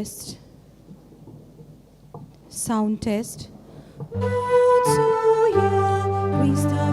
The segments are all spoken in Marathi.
test. Sound test. 我主耶，Christa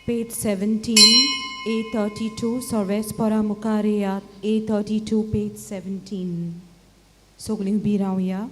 Page 17, A32, Sorvespora Mukareyat, A32, page 17. Sogling Birauya.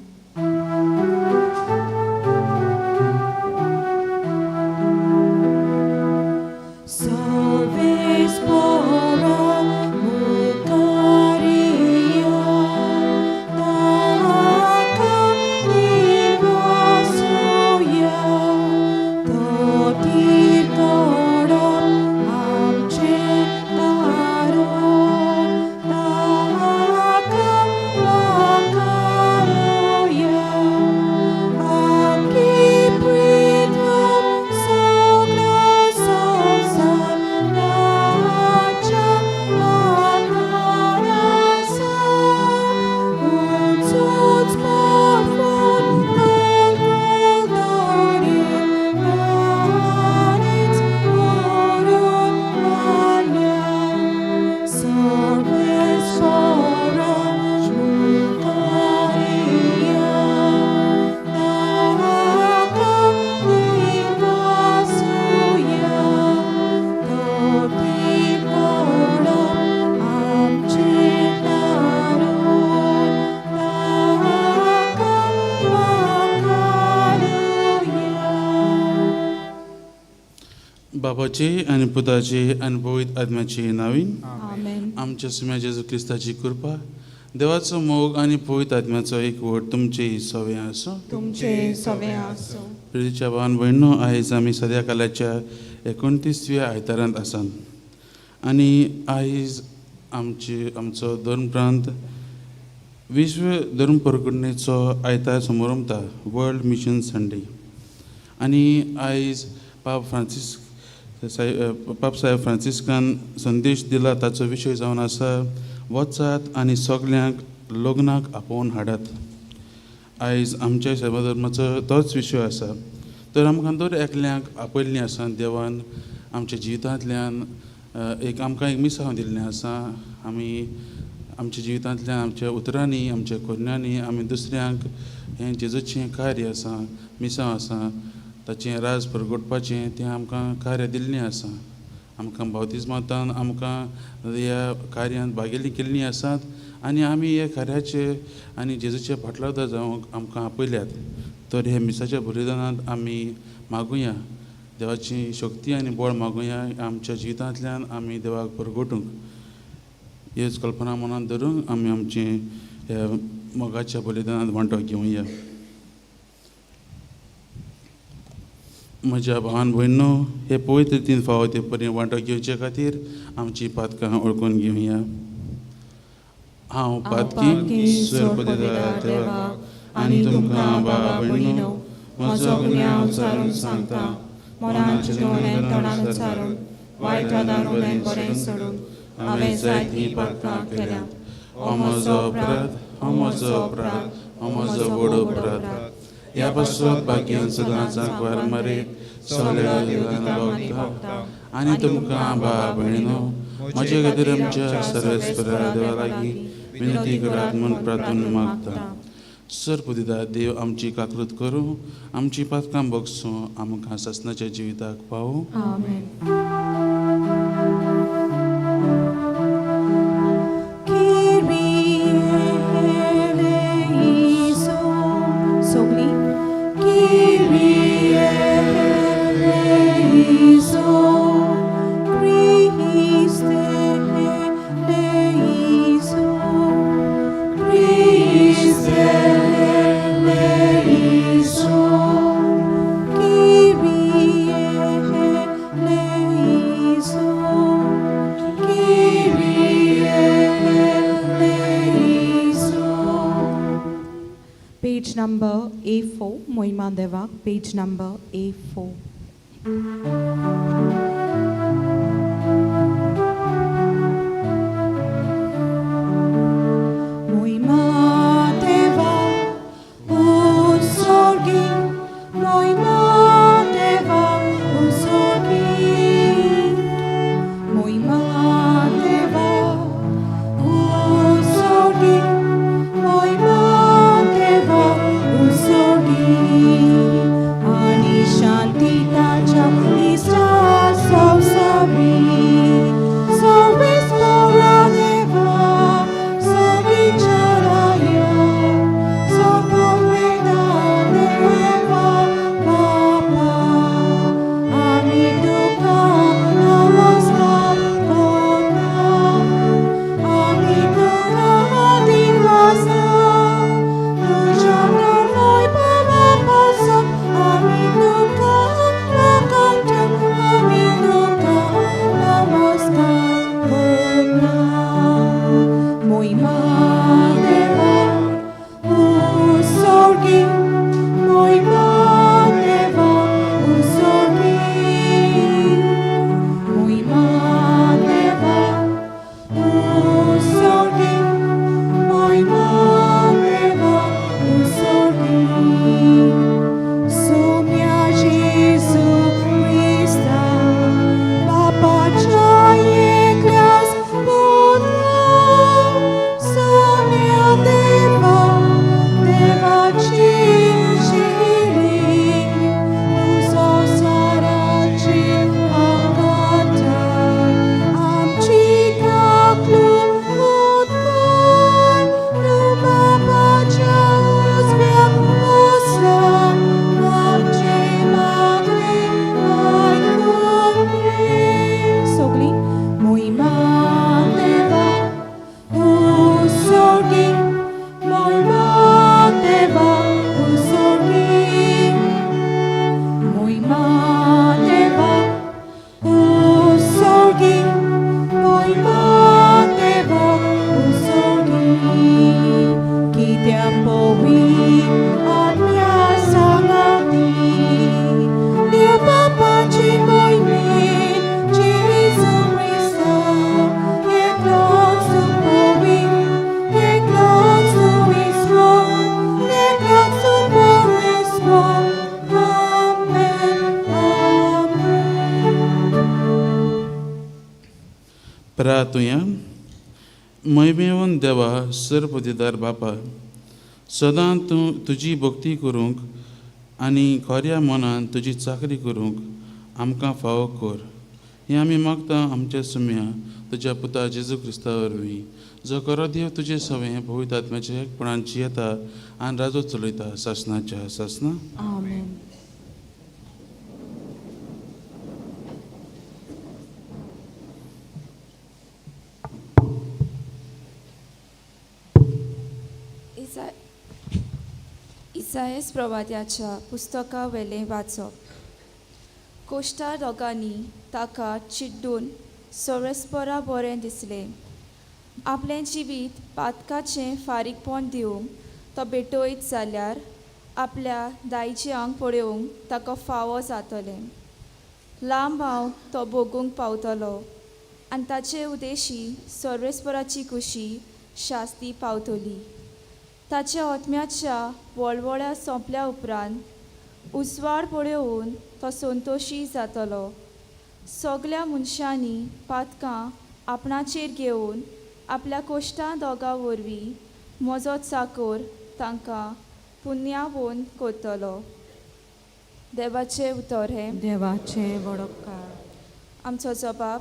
बाबाचे आणि पुताचे आणि पवित्र आत्म्याचे नावीन Amen. आमच्या सुम्या जेजू क्रिस्ताची कृपा देवाचो मोग आणि पवित्र आत्म्याचो एक वट तुमचे सवे आसो तुमचे सवे आसो. प्रितीच्या भावन भयणो आयज आमी सद्या कालाच्या 29व्या आयतारांत आसात आणि आयज आमचो धर्म प्रांत विश्व धर्म परगणेचो आयतार समारंभ वर्ल्ड मिशन संडे आणि आयज पाप साहेब फ्रांसिस्कान संदेश दिला ताचो विशय जावन आसा वचात आनी सगल्यांक लग्नाक आपोवन हाडात. आयज आमच्या सेवाधर्माचो तोच विशय आसा तर आमकां दर एकल्यांक आपयल्लीं आसा देवान आमच्या जिवितांतल्यान आमकां एक मिसांव दिल्लें आसा. आमी आमच्या जिवितांतल्यान आमच्या उतरांनी आमच्या कोन्यांनी आमी दुसऱ्यांक हें जेजूचें कार्य आसा मिसांव आसा ताचें राज परगटपाचें तें आमकां कार्य दिल्लें आसा. आमकां बावतिजमांतान आमकां ह्या कार्यांत भागेली केल्लीं आसात आनी आमी ह्या कार्याचे आनी जेजूचे फाटलावदार जावंक आमकां आपयल्यात. तर हे मिसाच्या बलिदानांत आमी मागुया देवाची शक्ती आनी बळ मागुया आमच्या जिवितांतल्यान आमी देवाक परगटूंक ह्योच कल्पना मनांत धरून आमी आमचे ह्या मोगाच्या बलिदानांत वांटो घेवया. म्हज्या भावान भयणो हे पवित्र रितीन फावो ते पर्यंत वांटो घेवचे खातीर आमची पातकां ओळखून घेवया. हांव पातकी सर्पदेदार देवाक आनी तुमकां बाबा भयणो म्हजो गुन्यांव उचारून सांगता मनाचे दोळ्यान तोंडान उच्चारून वायट आदारून बरें सोडून हांवें जायतीं पातकां केल्यात. हो म्हजो अपराध हो म्हजो अपराध हो म्हजो व्हड अपराध. ह्या पासून भाग्यान सदांच वार मारीत भोगता आनी तुमकां बाबा भयणो म्हजे खातीर आमच्या सर्वेस्परा देवा लागीं विनंती करात म्हूण प्रार्थना मागता. सर्पदिदा देव आमची कातरूत करूं आमची पातकां भोगसूं आमकां ससनाच्या जिविताक पावूं. Page number A4, Moima Devak, page number A4. Shanti Tacha प्रार्थुया. मैमेवन देवा सर्वपदीदार बापा, सदां तूं तुजी भक्ती करूंक आनी खऱ्या मनान तुजी चाकरी करूंक आमकां फावो कर. हें आमी मागता आमच्या सुम्या तुज्या पुता जेजू क्रिस्ता वरवीं, जो खरो देव तुजे सवें पवित्र आत्म्याच्या एकपणान जियेता आनी राजो चलयता सासणाच्या सासना. आमेन. इसायस प्रवाद्याच्या पुस्तका वेलें वाचप. कोश्टा दोगांनी ताका चिड्डून सोरेस्परा बरें दिसलें. आपलें जिवीत पातकाचें फारीकपण दिवंक तो भेटोयत जाल्यार आपल्या दायजांक पळोवंक ताका फावो जातलें. लांब हांव तो भोगूंक पावतलो आनी ताचे उदेशी सोरेस्पराची कुशी शास्ती पावतली. ताच्या ओतम्याच्या वळवळ्या सोंपल्या उपरांत उजवाड पळोवन तो संतोशी जातलो. सगल्या मनशांनी पातकां आपणाचेर घेवन आपल्या कोश्टां दोगां वरवीं म्हजो चाकर तांकां पुण्यावोन करतलो. देवाचें उतर हें. देवाचें वडोपकार. आमचो जबाब.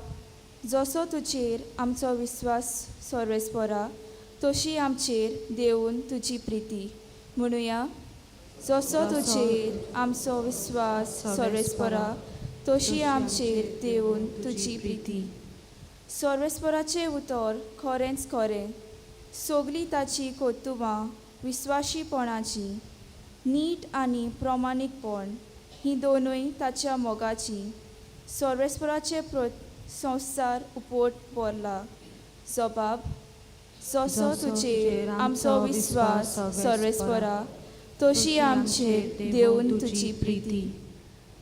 जसो तुजेर आमचो विस्वास सर्वेस्परा, तशी आमचेर देवून तुजी प्रिती. म्हणुया. जसो तुजेर आमचो विस्वास सर्वेस्परा, तशी आमचेर देवून तुजी प्रिती. सर्वेस्पराचें उतर खरेंच खरें. सगलीं ताची कोतुबां विस्वाशीपणाची. नीट आनी प्रमाणीकपण ही दोनूय ताच्या मोगाची. सर्वेस्पराचे संवसार उपोट भरला. जबाब. जसो तुजेर आमचो विस्वास सर्वेस्परा, तशी आमचेर देवून तुजी प्रिती.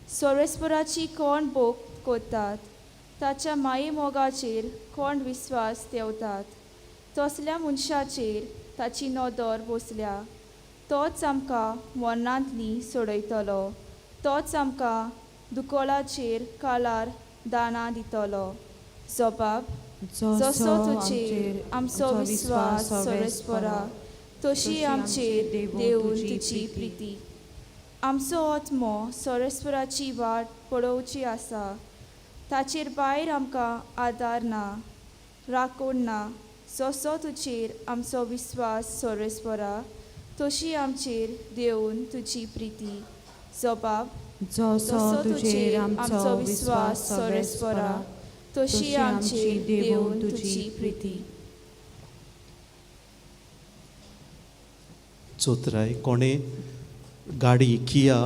सर्वेस्पराची कोण भोग कोतात, ताच्या माये मोगाचेर कोण विस्वास देंवतात, तसल्या मनशाचेर ताची नदर बसल्या. तोच आमकां मरणांतली सोडयतलो. तोच आमकां दुकोळाचेर कालार दानां दितलो. जबाब. जसो तुजेर आमचो विस्वास सर्वेस्परा, तशी आमचेर देवून तुजी प्रिती. आमचो आत्मो सर्वेस्पराची वाट पळोवची आसा. ताचेर भायर आमकां आदार ना, राखण ना. जसो तुजेर आमचो विस्वास सर्वेस्परा, तशी आमचेर देवून तुजी प्रिती. जबाब. जसो तुजेर आमचो विस्वास सर्वेस्परा, तशी आमचेर देवून तुजी प्रिती. चोत्राय कोणे गाडी किया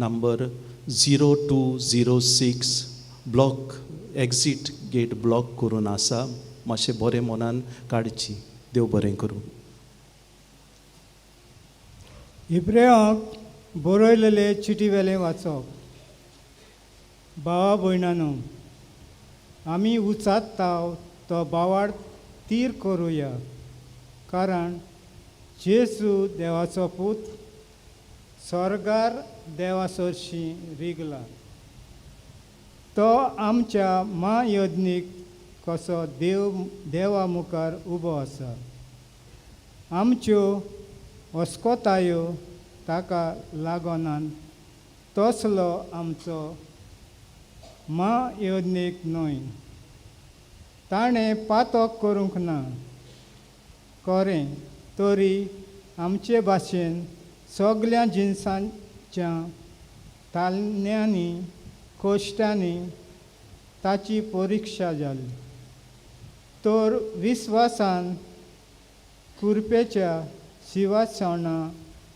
number 0206 block exit gate block करून आसा, मातशें बरें मनान काडची. देव बरें करूं. इब्रेहाक बरयलेले चिटी वेलें वाचप. भावा भयणानो, आमी उचात्ताव तो बावाड तीर करुया, कारण जेजू देवाचो पूत स्वर्गार देवासोरशी रिगला. तो आमच्या महायोजनीक कसो देवा मुखार उबो आसा. आमच्यो अस्कोतायो ताका लागोनान तसलो आमचो महायोजनीक न्हय. ताणें पातक करूंक ना. खरें तरी आमचे भाशेन सगळ्या जिन्सांच्या तालण्यांनी कोश्टांनी ताची परिक्षा जाली. तर विस्वासान कुरपेच्या शिवासणा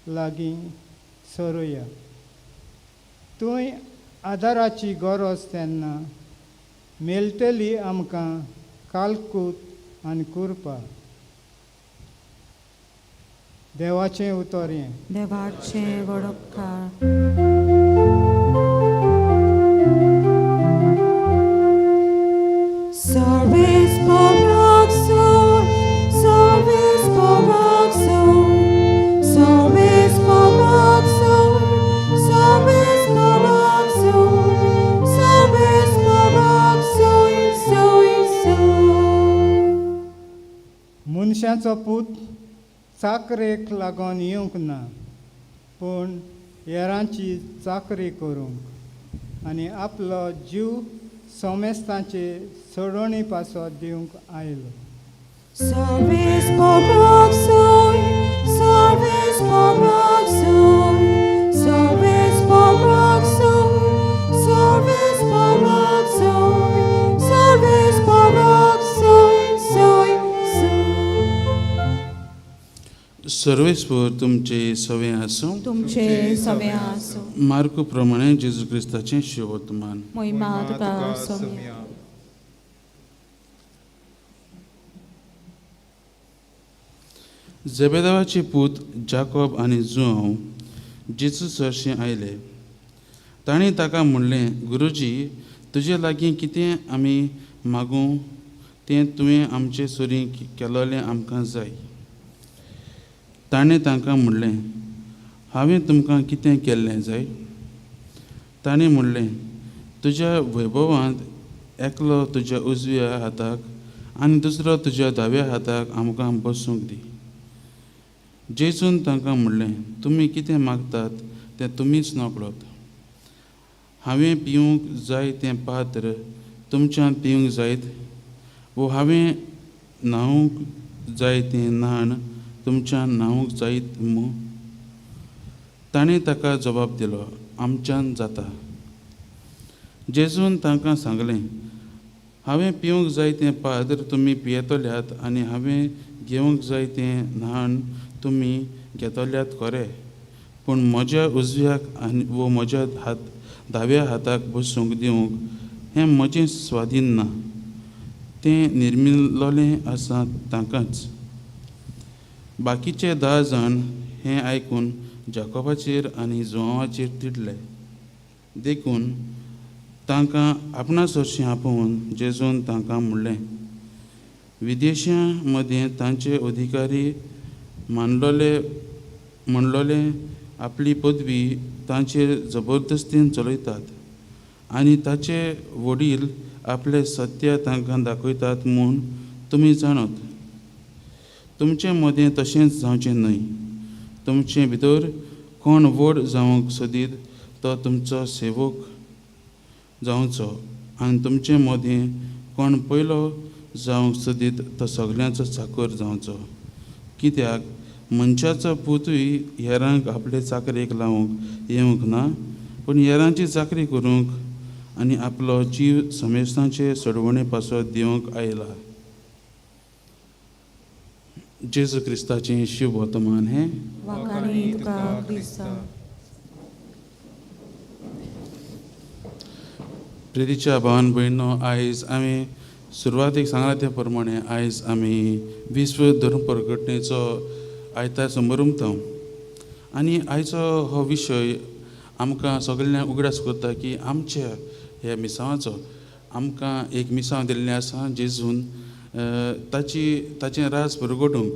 लागीं सरुया. थंय आदाराची गरज तेन्ना मेळटली आमकां कालकूत आनी कुरपा. देवाचें उतर हें. देवाचें वडोपकार. Service Barak Soul, Service Barak Soul, Service Barak Soul, Service Barak Soul, Service Barak Soul, Soul, Soul. मनशाचो पूत चाकरेक लागून येवंक ना, पूण हेरांची चाकरी करूंक आनी आपलो जीव सोमेस्तांचे सोडोणी पासो दिवंक आयलो. Salves Bobraxoi, Salves Bobraxoi, Salves Bobraxoi, Salves Bobraxoi, Salves Bobraxoi, Soi, सर्वेस्वर तुमचे सवे आसूं. तुमचे सवे आसूं. मार्क प्रमाणे जेजू क्रिस्ताचें शिववर्तमान. महिमा तुका सोम्या. जेबेदावाचे पूत जाकोब आनी जुआंव जेजू सरशी आयले. ताणें ताका म्हणलें, गुरुजी, तुजे लागीं कितें आमी मागूं तें तुवें आमचे सोरी केलोलें आमकां जाय. ताणें तांकां म्हणलें, हांवें तुमकां कितें केल्लें जाय? ताणें म्हणलें, तुज्या वैभवांत एकलो तुज्या उजव्या हाताक आनी दुसरो तुज्या दाव्या हाताक आमकां बसूंक दी. जेजून तांकां म्हणलें, तुमी कितें मागतात तें तुमीच नकळोत. हांवें पिवूंक जाय तें पात्र तुमच्यान पिवूंक जायत, वो हांवें न्हावूंक जाय तें न्हाण तुमच्यान न्हावूंक जायत मू? ताणें ताका जबाब दिलो, आमच्यान जाता. जेजून तांकां सांगलें, हांवें पिवूंक जाय तें पात्र तुमी पियेतल्यात आनी हांवें घेवंक जाय तें न्हाण तुमी घेतल्यात खरें, पूण म्हज्या उजव्याक आनी वो म्हज्या दाव्या हाताक बसूंक दिवंक हें म्हजें स्वाधीन ना, तें निर्मिल्लोलें आसा तांकांच. बाकीचे 10 जाण हें आयकून जाकोबाचेर आनी जुआंवाचेर तिडले. देखून तांकां आपणा सरशीं आपोवन जेजून तांकां म्हणलें, विदेशां मदें तांचे अधिकारी म्हणलोले आपली पदवी तांचेर जबरदस्तीन चलयतात आनी ताचे वडील आपले सत्य तांकां दाखयतात म्हूण तुमी जाणत. तुमचे मदें तशेंच जावचें न्हय. तुमचे भितर कोण व्हड जावंक सोदीत तो तुमचो सेवक जावचो आनी तुमचे मदें कोण पयलो जावंक सोदीत तो सगल्यांचो चाकर जावचो. कित्याक मनशाचो पूतूय हेरांक आपले चाकरेक लावंक येवंक ना, पूण हेरांची चाकरी करूंक आनी आपलो जीव समेस्तांचे सोडवणे पासो दिवंक आयला. जेजू क्रिस्ताचें शुभ वर्तमान हें. वाखाणी तुका क्रिस्ता. प्रितीच्या भावान भयणो, आयज आमी सुरवातेक सांगला त्या प्रमाणे आयज आमी विश्व धर्म प्रकटणेचो आयतार समारंभ. आनी आयचो हो विशय आमकां सगळ्यांक उगडास करता की आमच्या ह्या मिसावाचो आमकां एक मिसांव दिल्लें आसा जेजून ताचें राज प्रगटूंक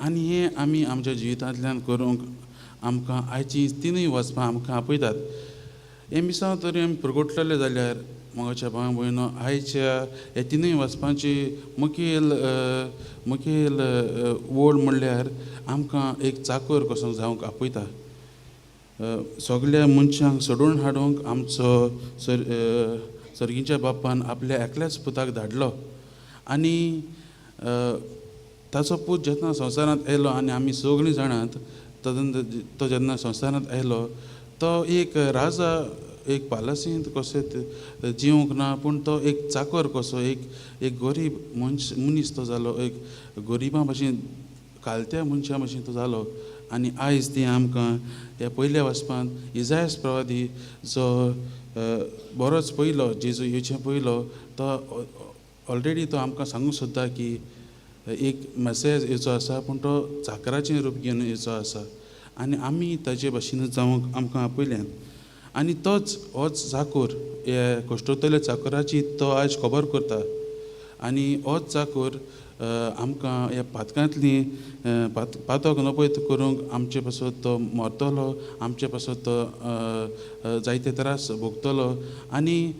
आनी हें आमी आमच्या जिवितांतल्यान करूंक आमकां आयची 3 वचपां आमकां आपयतात. हें मिसांव तरी आमी प्रगटलेले जाल्यार मोगाच्या भाव भयणो, आयच्या हे 3 वचपांची मुखेल वड म्हणल्यार आमकां एक चाकर कसो जावंक आपयता. सगळ्या मनशांक सोडून हाडूंक आमचो सर्गीच्या बापान आपल्या एकल्याच पुताक धाडलो आनी ताचो पूत जेन्ना संवसारांत आयलो आनी आमी सगळीं जाणात तो जेन्ना संवसारांत आयलो तो एक राजा एक पालसींत कशें जिवंक ना, पूण तो एक चाकर कसो एक गरीब मनीस तो जालो, एक गरिबां भाशेन कालत्या मनशा भाशेन तो जालो. आनी आयज ती आमकां ह्या पयल्या वचपान इजायास प्रवादी जो बरोच पयलो जेजू येवचे पयलो तो ऑलरेडी तो आमकां सांगूंक सोदता की एक मेसेज येवचो आसा, पूण तो चाकराचें रूप घेवन येवचो आसा आनी आमी ताचे भाशेनूच जावंक आमकां आपयल्यान. आनी होच चाकर हे कश्टोतल्या चाकराची तो आयज खबर करता आनी होच चाकर आमकां ह्या पातकांतली पातक नपयत करूंक आमचे पासत तो मरतलो, आमचे पासत तो जायते त्रास भोगतलो आनी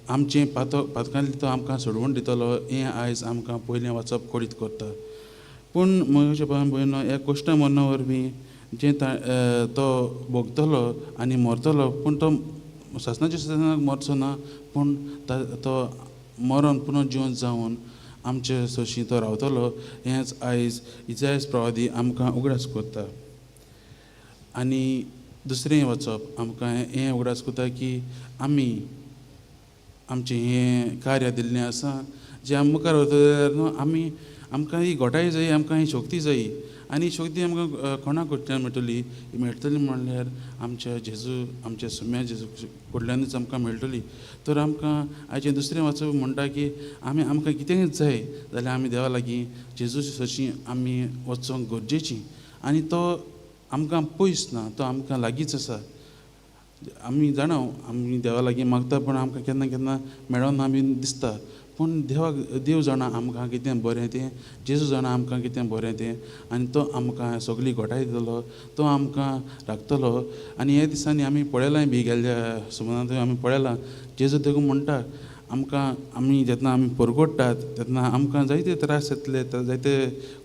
आमचे पातकांतली तो आमकां सोडवून दितलो. हें आयज आमकां पयलें वचप कोडीत करता. पूण म्हज्या भावान भयणो ह्या कोश्टा मरणा वरवीं जे तो भोगतलो आनी मरतलो पूण तो सासणाच्या सिजनाक मरचो ना पूण तो मरण पुनः जिवन जावन आमचे सोशी तो रावतलो हेंच आयज इजायस प्रवादी आमकां उगडास करता. आनी दुसरें वचप आमकां हें उगडास करता की आमी आमचें हें कार्य दिल्लें आसा जें आमी मुखार वता जाल्यार आमकां ही घोटाय जायी आमकां ही शक्ती जायी आनी शक्ती आमकां कोणा कडल्यान मेळटली म्हणल्यार आमच्या जेजू आमच्या सुम्या जेजू कडल्यानूच आमकां मेळटली. तर आमकां आयचें दुसरें वचप म्हणटा की आमकां कितेंय जाय जाल्यार आमी देवा लागीं जेजू सशी आमी वचोंक गरजेचीं आनी तो आमकां पयस ना तो आमकां लागींच आसा. आमी जाणां आमी देवा लागीं मागता पूण आमकां केन्ना केन्ना मेळना बीन दिसता पूण देव जाणा आमकां कितें बरें तें जेजू जाणा आमकां कितें बरें तें आनी तो आमकां सगळी घोटाय दितलो तो आमकां राखतलो. आनी ह्या दिसांनी आमी पळयलां बी गेल्ल्या सुमनांत आमी पळयलां जेजू देखून म्हणटा आमी जेन्ना आमी परगोडटात तेन्ना आमकां जायते त्रास येतले जायते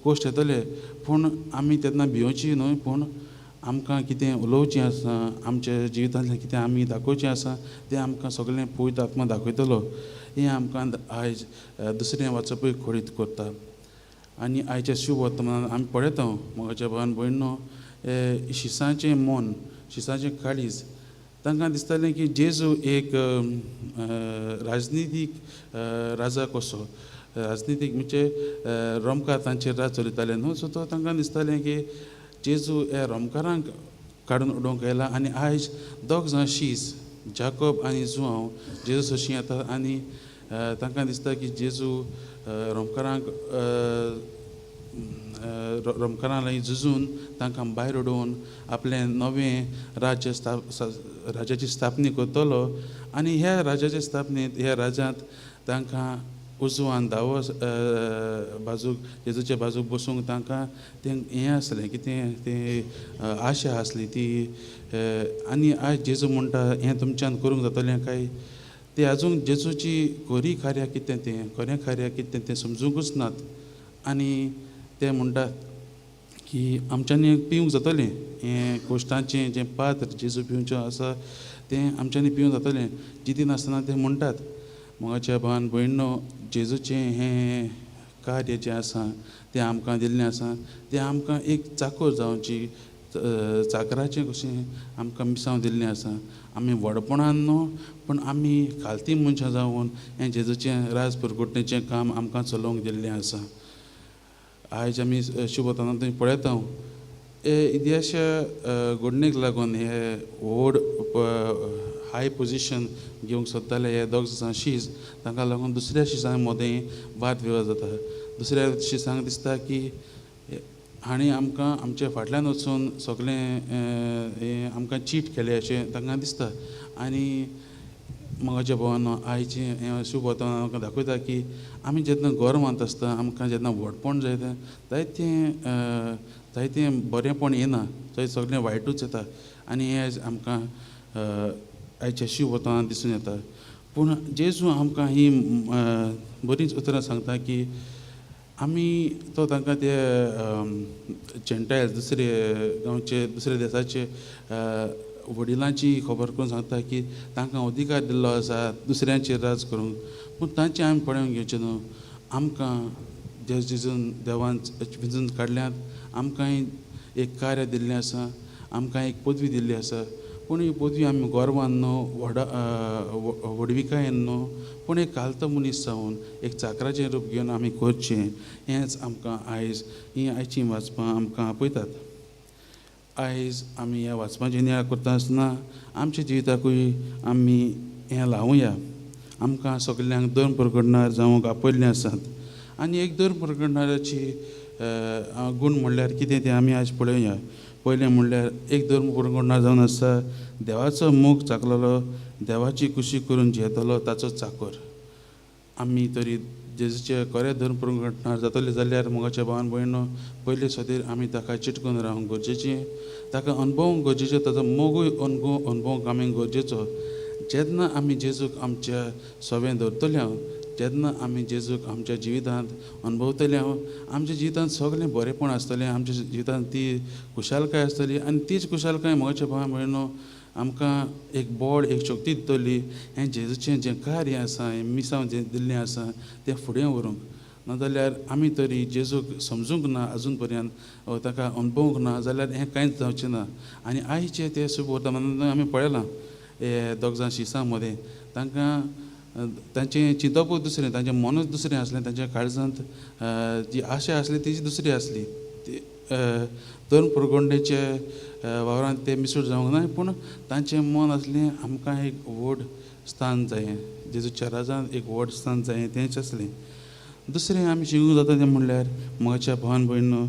कोश्ट येतले पूण आमी तेन्ना भिवची न्हय पूण आमकां कितें उलोवचें आसा आमच्या जिवितांतलें कितें आमी दाखोवचें आसा तें आमकां सगळें पवित्र आत्मा दाखयतलो. हें आमकां आयज दुसरें वचपूय खोडीत करता. आनी आयच्या शुभ वर्तमानांत आमी पळयता म्हज्या भावान भयणो शिसाचें मन शिसाचें काळीज तांकां दिसतालें की जेजू एक राजनितीक राजा कसो राजनितीक म्हणजे रोमकार तांचेर राज चलयताले न्हू सो तो तांकां दिसतालें की जेजू हे रोमकारांक काडून उडोवंक येयला आनी आयज दोग जाण शीस जाकोब आनी जुआंव जेजू सशी येता आनी तांकां दिसता की जेजू रोमकारां लागीं झुजून तांकां भायर उडोवन आपलें नवें राज्याची स्थापनी करतलो आनी ह्या राज्याचे स्थापनेंत ह्या राज्यांत तांकां उजवान दावो बाजूक जेजूच्या बाजूक बसूंक तांकां तें हें आसलें कितें तें आशा आसली ती आनी आयज जेजू म्हणटा हें तुमच्यान करूंक जातलें काय ते आजून जेजूची खरी कार्य कितें तें खरें कार्य कितें तें समजूंकूच नात. आनी ते म्हणटात की आमच्यांनी पिवंक जातलें हें कोश्टांचें जें पात्र जेजू पिवचें आसा तें आमच्यांनी पिवंक जातलें. जिती नासतना ते म्हणटात म्हज्या भावान भयणो जेजूचें हें कार्य जें आसा तें आमकां दिल्लें आसा तें आमकां एक चाकर जावची चाकराचें कशें आमकां मिसांव दिल्लें आसा. आमी व्हडपणान न्हू पूण आमी खालती मनशां जावन हें जेजूचें राज परगोडणेचें काम आमकां चलोवंक दिल्लें आसा. आयज आमी शुभ वर्तमानांत पळयता इतिहासाच्या घडणेक लागून हे व्हड हाय पोजिशन घेवंक सोदताले हे दोग जाण शीस तांकां लागून दुसऱ्या शिसांक मदें वाद विवाद जाता. दुसऱ्या शिसांक दिसता की हांणी आमकां आमच्या फाटल्यान वचून सगळें हें आमकां चीट केलें अशें तांकां दिसता. आनी म्हज्या भावान आयचें हें शुभ वर्तमान आमकां दाखयता की आमी जेन्ना गोरवांत आसता आमकां जेन्ना व्हडपण जायता जायतें बरेंपण येना थंय सगळें वायटूच येता आनी हें आमकां आयच्या शुभ वर्तमानांत दिसून येता. पूण जेजू आमकां ही बरींच उतरां सांगता की आमी तो तांकां ते जेंटायल्स दुसरे गांवचे दुसऱ्या देशाचे वडिलांची खबर करून सांगता की तांकां अधिकार दिल्लो आसा दुसऱ्यांचेर राज करूंक पूण तांचें आमी पळोवंक घेवचें न्हू. आमकां जेजून देवान विंजून काडल्यांत आमकां एक कार्य दिल्लें आसा आमकां एक पदवी दिल्ली आसा पूण ही पदवी आमी गोरवान न्हू व्हडविकायेन न्हू पूण एक कालतो मनीस जावन एक चाकराचें रूप घेवन आमी करचें हेंच आमकां आयज हीं आयचीं वाचपां आमकां आपयतात. आयज आमी ह्या वाचपाचें नियाळ करता आसतना आमच्या जिविताकूय आमी हें लावुया. आमकां सगल्यांक धर्म परगडणार जावंक आपयल्लीं आसात आनी एक धर्म परगडणाऱ्याची गूण म्हणल्यार कितें तें आमी आयज पळोवया. पयलें म्हणल्यार एक धर्म परगडणार जावन आसा देवाचो मोग चाकलेलो देवाची खुशी करून जियेतलो ताचो चाकर. आमी तरी जेजूचे खरें धर्म परगडणार जातले जाल्यार म्हज्या भावान भयणो पयले सुद्दां आमी ताका चिटकून रावंक गरजेचें ताका अनुभवूंक गरजेचें ताचो मोगूय अनुभवूंक आमी गरजेचो. जेन्ना आमी जेजूक आमच्या सोबें धरतले जेन्ना आमी जेजूक आमच्या जिवितांत अनुभवतले आमच्या जिवितांत सगळें बरेंपण आसतलें, आमच्या जिवितांत ती खुशालकाय आसतली आनी तीच खुशालकाय म्हज्या भावा भयणो आमकां एक बोड एक शक्ती दितली हें जेजूचें जें कार्य आसा हें मिसांव जें दिल्लें आसा तें फुडें व्हरूंक. नाजाल्यार आमी तरी जेजूक समजूंक ना आजून पर्यंत ताका अनुभवूंक ना जाल्यार हें कांयच जावचें ना. आनी आयचे ते शुभ वर्तमानांत आमी पळयलां हे दोग जाण शिसां मदें तांकां तांचें चिंतपूच दुसरें, तांचें मनूच दुसरें आसलें, तांच्या काळजांत जी आशा आसली तीच दुसरी आसली. दोन पुरगोंडेचे वावरांत ते मिसळ जावंक ना, पूण तांचें मन आसलें आमकां एक व्हड स्थान जायें, जेजूच्या राजांत एक व्हड स्थान जायें तेंच आसलें. दुसरें आमी शिकूंक जाता तें म्हणल्यार म्हज्या भावान भयणो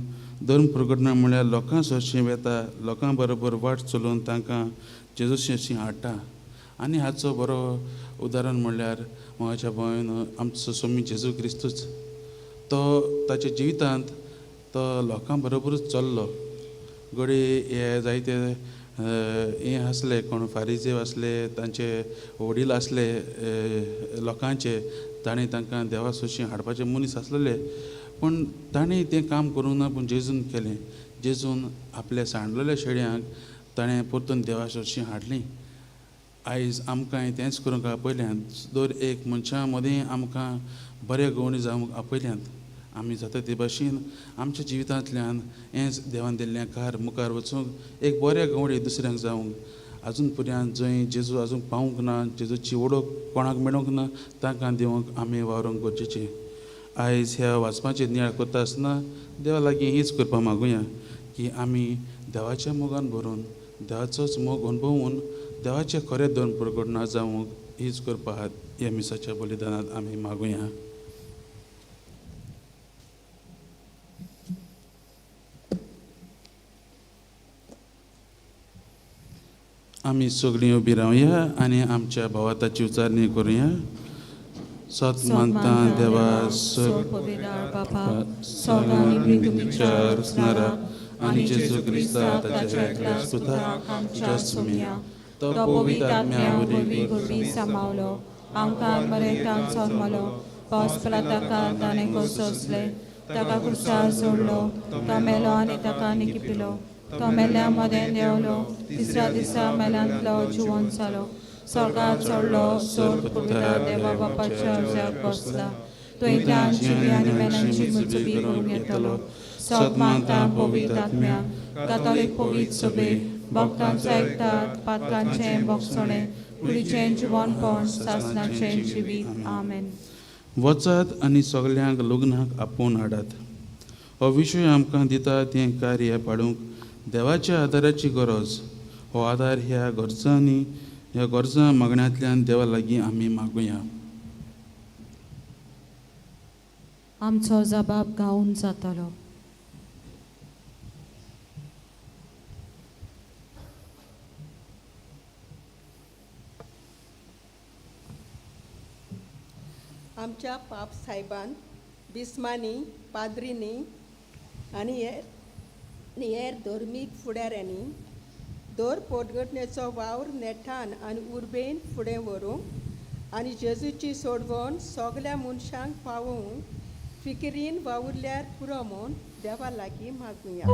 धर्म प्रकटना म्हणल्यार लोकां सरशीं वेता, लोकां बरोबर वाट चलोवन तांकां जेजूशी हाडटा. आनी हाचो बरो उदाहरण म्हणल्यार म्हज्या भावान आमचो स्वामी जेजू क्रिस्तूच. तो ताच्या जिवितांत तो लोकां बरोबरूच चल्लो. घडी हे जायते हे आसले कोण फारिजेव आसले, तांचे वडील आसले लोकांचे, ताणें तांकां देवा सुशी हाडपाचे मनीस आसलेले, पूण ताणें तें काम करूंक ना, पूण जेजून केलें. जेजून आपल्या सांडलेल्या शेळ्यांक ताणें परतून देवा सुशी हाडलीं. आयज आमकां तेंच करूंक आपयल्यांत. दर एक मनशा मदीं आमकां बरे गवणी जावंक आपयल्यांत. आमी जाता ते भाशेन आमच्या जिवितांतल्यान हेंच देवान दिल्लें कार मुखार वचूंक एक बरे गवणी दुसऱ्यांक जावंक. आजून पर्यंत जंय जेजू आजून पावूंक ना, जेजूची वळख कोणाक मेळूंक ना, तांकां दिवंक आमी वावरूंक गरजेचें. आयज ह्या वाचपाचें नियाळ करता आसतना देवा लागीं हीच करपा मागुया की आमी देवाच्या मोगान भरून देवाचोच मोग अनुभवून देवाचें खरें धर्म प्रकटना जावंक हीच करपा ह्या मिसाच्या बलिदानांत आमी मागुया. आमी सगळीं उबी रावया आनी आमच्या भावाताची उचारणी करुया. सत मानता देवा विचार असणारा आनी जेजू क्रिस्ता ताच्या एकल्या सुताक आमच्या सुमिया तो पवित्र आत्म्या वरवीं सांबाळलो, आमकां बरेंपणान जल्मलो, पावसपला ताका ताणें कोसोसले, ताका क्रुसार सोडलो, तो मेलो आनी ताका निकिपिलो, तो मेल्ल्या मदें देंवलो, तिसऱ्या दिसा मेल्यांतलो जिवंत जालो, स्वर्गांत चडलो, सोड पवित्र देवा बापाच्या अर्जाक बसला, तुयेंतल्यान जिवी आनी मेल्यांची मुजबी करूंक येतलो. सत मानता पवित्र आत्म्या, कातोलीक पवित्र सभे, भक्तांचो एकतात, पातकांचें भोगसणें, कुडीचें जिवनपण, सासणाचें जिवीत. आमेन. वचात आनी सगल्यांक लग्नाक आपोवन हाडात. हो विशय आमकां दिता तें कार्य पाडूंक देवाच्या आदाराची गरज. हो आदार ह्या गरजां मागण्यांतल्यान देवा लागीं आमी मागुया. आमचो जबाब गावून जातलो. आमच्या पाप साहेबान बिस्मांनी, पाद्रींनी आनी हेर धर्मीक फुडाऱ्यांनी दर पोटगटणेचो वावर नेटान आनी उर्बेन फुडें व्हरूंक आनी जेजूची सोडवण सगल्या मनशांक पावोवंक फिकिरीन वावुरल्यार पुरो म्हूण देवा लागीं मागुया.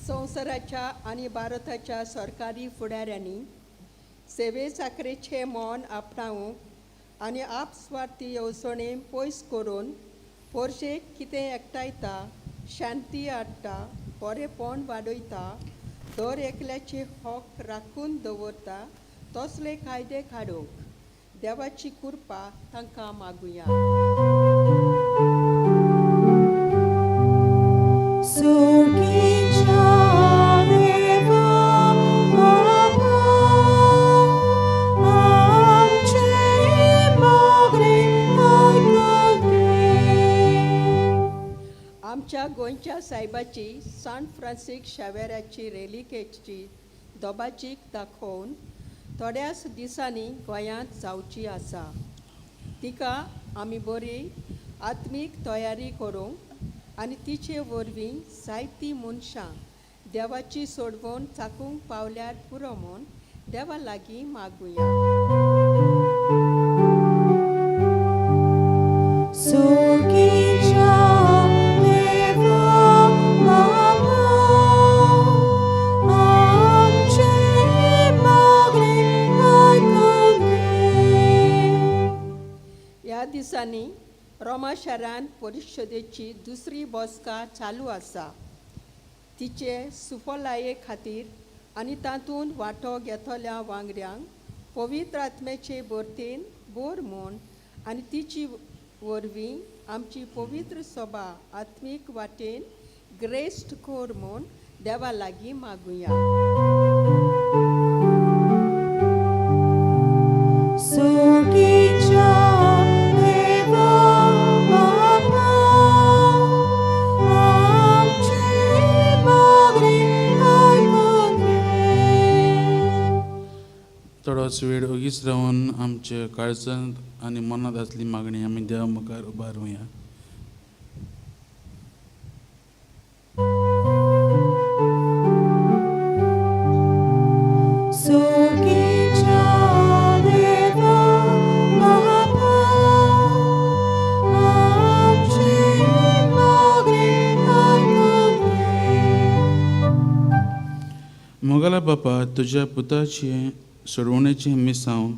संवसाराच्या आनी भारताच्या सरकारी फुडाऱ्यांनी सेवे चाकरेचें मोन आपणावंक आनी आपस्वार्थी येवजणे पयस करून पोरशेक कितें एकठायता, शांती हाडटा, बरेपण वाडयता, दर एकल्याचे हक राखून दवरता, तसले कायदे काडूंक देवाची कृपा तांकां मागुया. आमच्या गोंयच्या सायबाची सांत फ्रांसीस शावेराची रेलिकेची दोबाचीक दाखोवन थोड्याच दिसांनी गोंयांत जावची आसा. तिका आमी बरी आत्मीक तयारी करूंक आनी तिचे वरवीं जायतीं मनशां देवाची सोडवण चाकूंक पावल्यार पुरो म्हूण देवा लागीं मागुया. ह्या दिसांनी रोमा शारांत परिशदेची दुसरी बसका चालू आसा. तिचे सुफलाये खातीर आनी तातूंत वांटो घेतल्या वांगड्यांक पवित्र आत्म्याचे बर्तेन बोर म्हूण आनी तिची वरवीं आमची पवित्र सभा आत्मीक वाटेन ग्रेस्ट कोर म्हूण देवा लागीं मागुया. थोडोच वेळ ओगीच रावन आमचे काळजांत आनी मनांत आसली मागणी आमी देवा मुखार उबारुया. मोगला बापा, तुज्या पुताचे सोडवणेचें मिसांव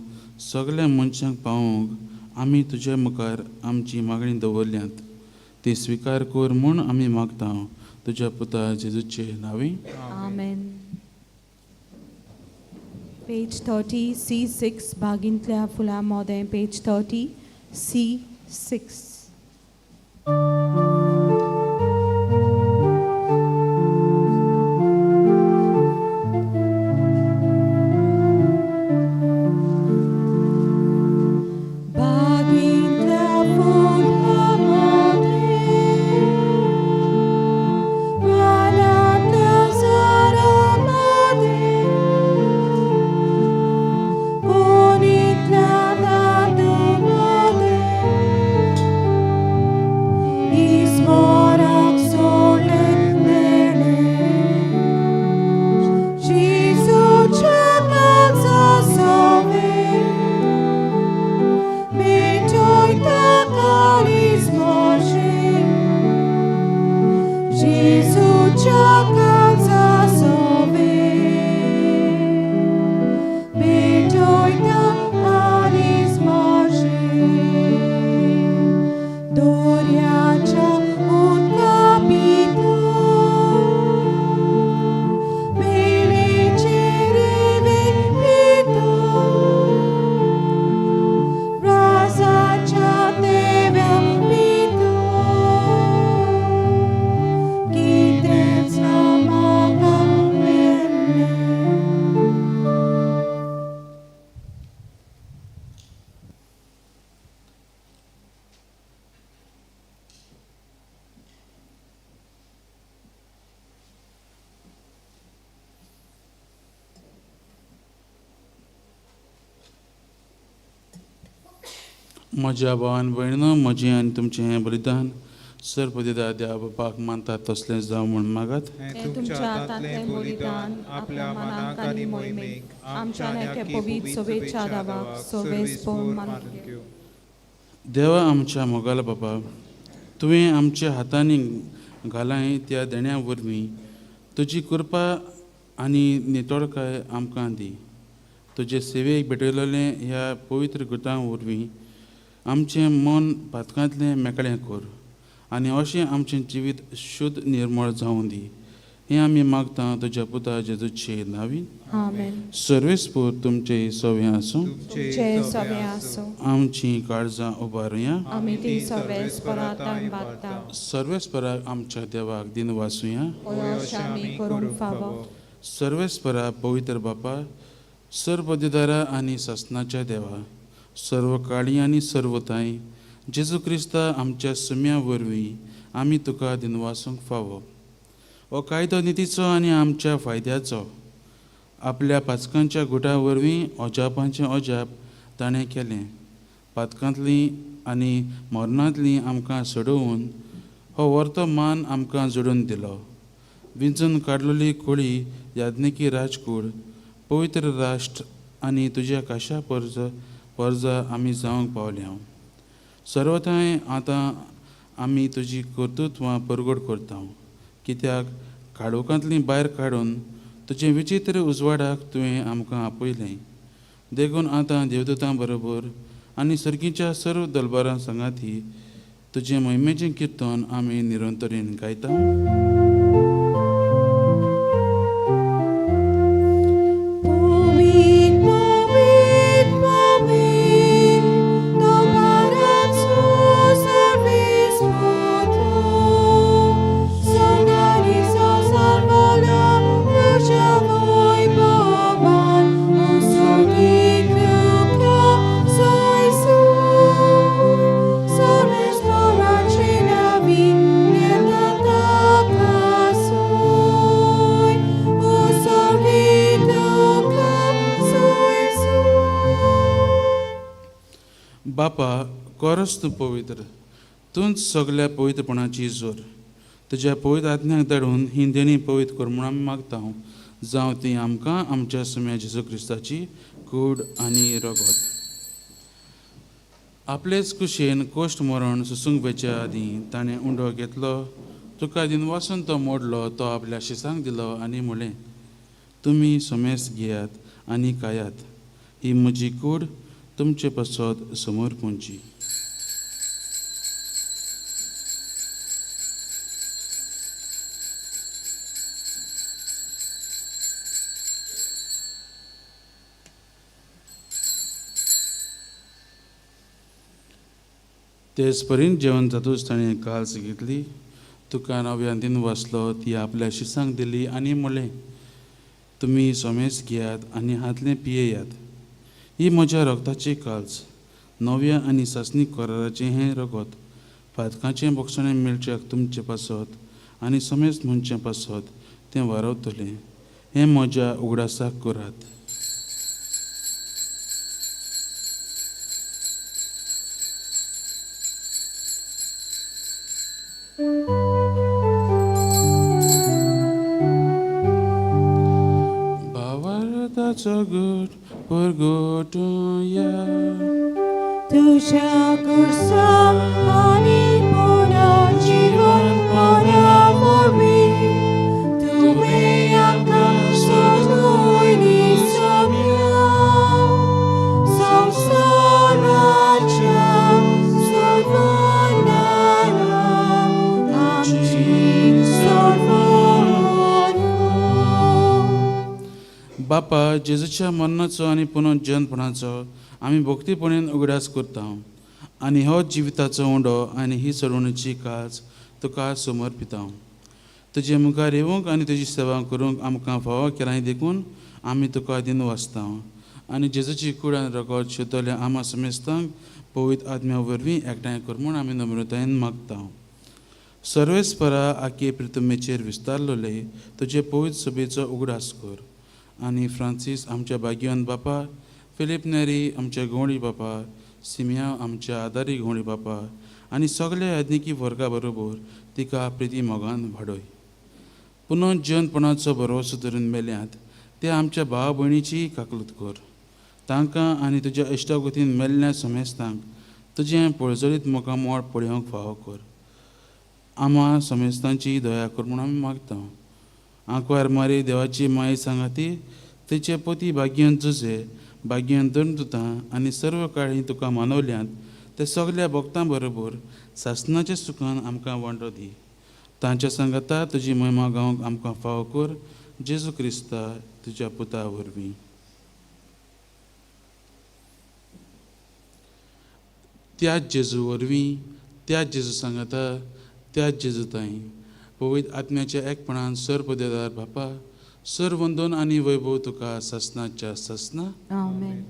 सगळ्या मनशांक पावोवंक आमी तुज्या मुखार आमची मागणी दवरल्यांत. ती स्विकार कर म्हूण आमी मागता तुज्या पुता जेजूचे नांवी. आमेन. पेज 30 C6 भागिंतल्या फुलां मोदें पेज 30 C6. म्हज्या भावान भयणीनो, म्हजें आनी तुमचें हें बलिदान सर्वपदिदा देवा बापाक मानतात तसलेंच जावं म्हूण मागात. हें तुमच्या हातांतलें बलिदान आपल्या मनाक आनी मोहिमेक आमच्या नेके पवित्र सोबेच्या दावाक सोबेस पळोवन मानून घेवं. देवा आमच्या मोगाला बापा, तुवें आमच्या हातांनी घालाय त्या देण्या वरवीं तुजी कृपा आनी नितळकाय आमकां दी. तुजे सेवेक भेटयलेलें ह्या पवित्र गुतां वरवीं आमचें मन पातकांतलें मेकळें कर आनी अशें आमचें जिवीत शुद्ध निर्मळ जावं दी. हें आमी मागता तुज्या पुता जेजूचे नांवी. आमेन. सर्वेस्पूर तुमचें सवें आसूं. तुमचें सवें आसूं. आमचीं काळजां उबारुया. आमी ती सर्वेस्परांतान बागता. सर्वेस्पराक आमच्या देवाक दिन वासुया. अशें आमी करूंक फावो. सर्वेस्परा पवित्र बापा, सर्वदिदारा आनी ससनाच्या देवा, सर्व काळी आनी सर्वताय जेजू क्रिस्ता आमच्या सुम्या वरवीं आमी तुका दिनवासूंक फावो. हो कायदो नितीचो आनी आमच्या फायद्याचो आपल्या पाचकांच्या गुटा वरवीं अजापांचें अजाप ताणें केलें. पातकांतलीं आनी मरणांतलीं आमकां सोडवून हो व्हरतो मान आमकां जोडून दिलो. विंचून काडलेली खोळी याज्ञिकी राजकूड, पवित्र राष्ट्र आनी तुज्या काशा परजा आमी जावंक पावल्या. सर्वथांय आतां आमी तुजी कर्तुत्वां परगट करता, कित्याक काळोखांतलीं भायर काडून तुजे विचित्र उजवाडाक तुवें आमकां आपयलें. देखून आतां देवदूतां बरोबर आनी सर्गीच्या सर्व दरबारां सांगाती तुजें महिमेचें किर्तन आमी निरंतरीन गायता. बापा, कोरस तूं पवित्र, तूंच सगल्या पवित्रपणाची जोर. तुज्या पवित्र आत्म्याक धाडून ही देणी पवित्र कर म्हूण आमी मागता. जावं ती आमकां आमच्या सुम्या जेजू क्रिस्ताची कूड आनी रगत. आपलेच कुशेन कोश्ट मरण सुसूंक वेच्या आदीं ताणें उंडो घेतलो, तुका दिन वासून तो मोडलो, तो आपल्या शिसांक दिलो आनी म्हणलें, तुमी सोमेस घेयात आनी खायात. ही म्हजी कूड तुमचे पासत समोर पोंची. तेच परीन जेवण जातूच ताणें काल्स घेतली, तुका नव्यान दिन वाचलो, ती आपल्या शिसांक दिली आनी म्हणलें, तुमी सोमेस घेयात आनी हातलें पियेयात. ही म्हज्या रगताची काल्स, नव्या आनी सासणीक कराराचें हें रगत, फातकाचें बोगसणें मेळच्याक तुमचे पासत आनी सोमेस म्हणचे पासत तें वारवतलें. हें म्हज्या उगडासाक करात. भावार्थाचो घट परगटुया. तुझ्या कुर्सा आणि पुन्हा जीवन परावरी, तुम्ही आमकां सोडून सोम्या संवसाराच्या सर्वनारा आमची सर्वोत्व. बापा, जेजूच्या मरणाचो आनी पुनर्जन्मपणाचो आमी भक्तीपणेन उगडास करता आनी हो जिविताचो उंडो आनी ही सोडवणेची कास तुका समर्पिता. तुजे मुखार येवंक आनी तुजी सेवा करूंक आमकां फावो केलां देखून आमी तुका दिन वाचता आनी जेजूची कूड आनी रगत शुद्धल्या आमा समेस्तांक पवित्र आत्म्या वरवीं एकठांय कर म्हूण आमी नम्रतायेन मागता. सर्वेस्परा आखे प्रितमेचेर विस्तारलोले तुजे पवित्र सभेचो उगडास कर आनी फ्रांसीस आमच्या भाग्यवान बापा, फिलीप नेरी आमच्या गवळी बापा, सिमिया आमच्या आदारी गवळी बापा आनी सगळे याज्ञिकी वर्गा बरोबर तिका प्रिती मोगान वाडय. पुनर्जन्मपणाचो भरवसो धरून मेल्यांत ते आमच्या भाव भयणीची काकलूत कर. तांकां आनी तुज्या इश्टागतीन मेल्ल्या समेस्तांक तुजें पळजळीत मोगामोळ पळोवंक फावो कर. आमा समेस्तांची दया कर म्हूण आमी मागता. आंकवार मारी देवाची माय सांगाती, तिचे पती भाग्यवान जुजे, भाग्यवान धर्मदुतां आनी सर्व काळी तुका मानवल्यांत ते सगल्या भक्तां बरोबर सासणाच्या सुखान आमकां वांटो दी. तांच्या सांगाता तुजी महिमा गावंक आमकां फावो कर. जेजू क्रिस्ता तुज्या पुता वरवीं. त्याच जेजू वरवीं, त्याच जेजू सांगाता, त्याच जेजू ताई पवित्र आत्म्याच्या एकपणान सर पदेदार बापा, सर वंदन आनी वैभव तुका ससनाच्या ससना. आमेन.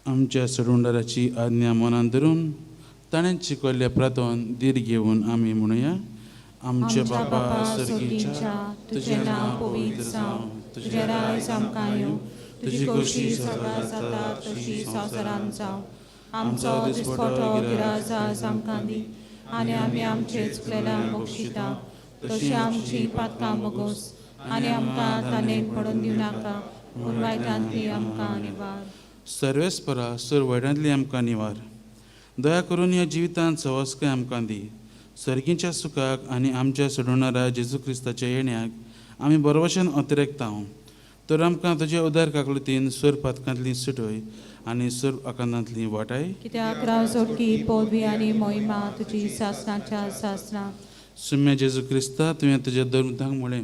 आमच्या सडुंडाराची आज्ञा मनान धरून ताणें शिकयल्ल्या प्रार्थन दीर घेवन आमी म्हणुया. आमचे बापा सर्गीच्या तुझे नाव पवित्र जावं, तुझे राज आमकां येवं, तुजी कशी सगळ्या जाता तशी संवसारांत जावं. आमचो दिसपटो गिराज आज आमकां दी, आनी आमी आमचे चुकलेल्यांक बक्षिता, तशी आमची पातकां मोगोस, आनी आमकां तानेक पडून दिवं नाका, पूण वायटांतली आमकां निवार. सर्वेस्परा सर वायटांतली आमकां निवार. दया करून ह्या जिवितांत सवस्काय आमकां दी. सर्गीच्या सुखाक आनी आमच्या सोडवणाऱ्या जेजू क्रिस्ताच्या येण्याक आमी बरोवशेन अतिरेकतांव. तर आमकां तुज्या उदार काकलुतीन सर पातकांतली सुटय आनी सर आकांतांतली वाटाय. कित्याक राव जोडकी पदवी आनी मोहिमा तुजी सासणाच्या सासणा. सुम्या जेजू क्रिस्ता तुवें तुज्या धर्मतांक म्हळें,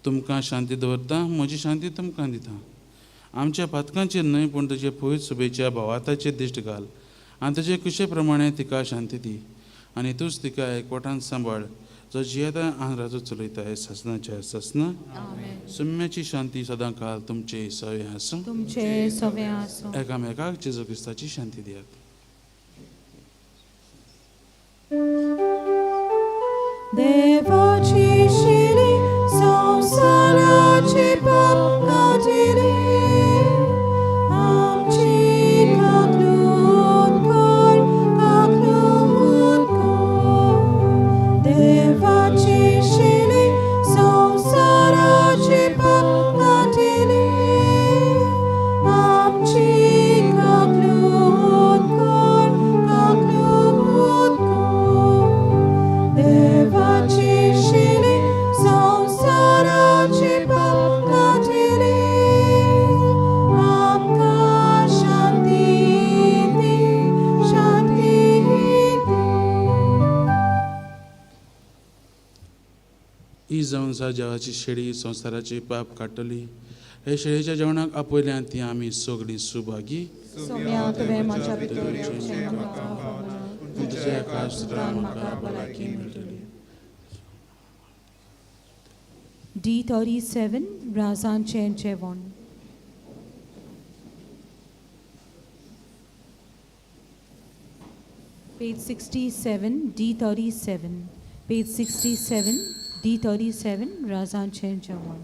तुमकां शांती दवरता, म्हजी शांती तुमकां दिता. आमच्या पातकांचेर न्हय पूण तुजे पवित्र सुबेच्या भावाताचेर दिश्ट घाल आनी तुजे कुशे प्रमाणे तिका शांती दी. आनी तूंच तिका एकवटान सांबाळ, जो जियेता आंध्राचो चलयता सासणाच्या सासना. सुम्याची शांती सदां काल तुमचे सवे आसूं. तुमचे सवे आसूं. एकामेकाक जेजू क्रिस्ताची शांती दियात. देवाची शिरी संसाराची पाप काटिली, आमची काकलूत कर, काकलूत कर. देवाची शिरी संसाराची पाप काटिली, आमची काकलूत कर, काकलूत कर. देवाची शिरी संसाराची पाप काटिली, आमकां शांती दी, शांती दी. ही जावन देवाची शेळी संसाराची पाप काडटली. हे शेळीच्या जेवणाक आपयल्यान ती आमी सगळीं सुभागी. सोम्या तुवें म्हज्या भितर येवचें म्हाका खबर, तुज्या एका सुत्रान म्हाका भलायकी मेळटली. D37 राजांचें जेवण. Page 67, D37. Page 67, D37 राजांचें जेवण.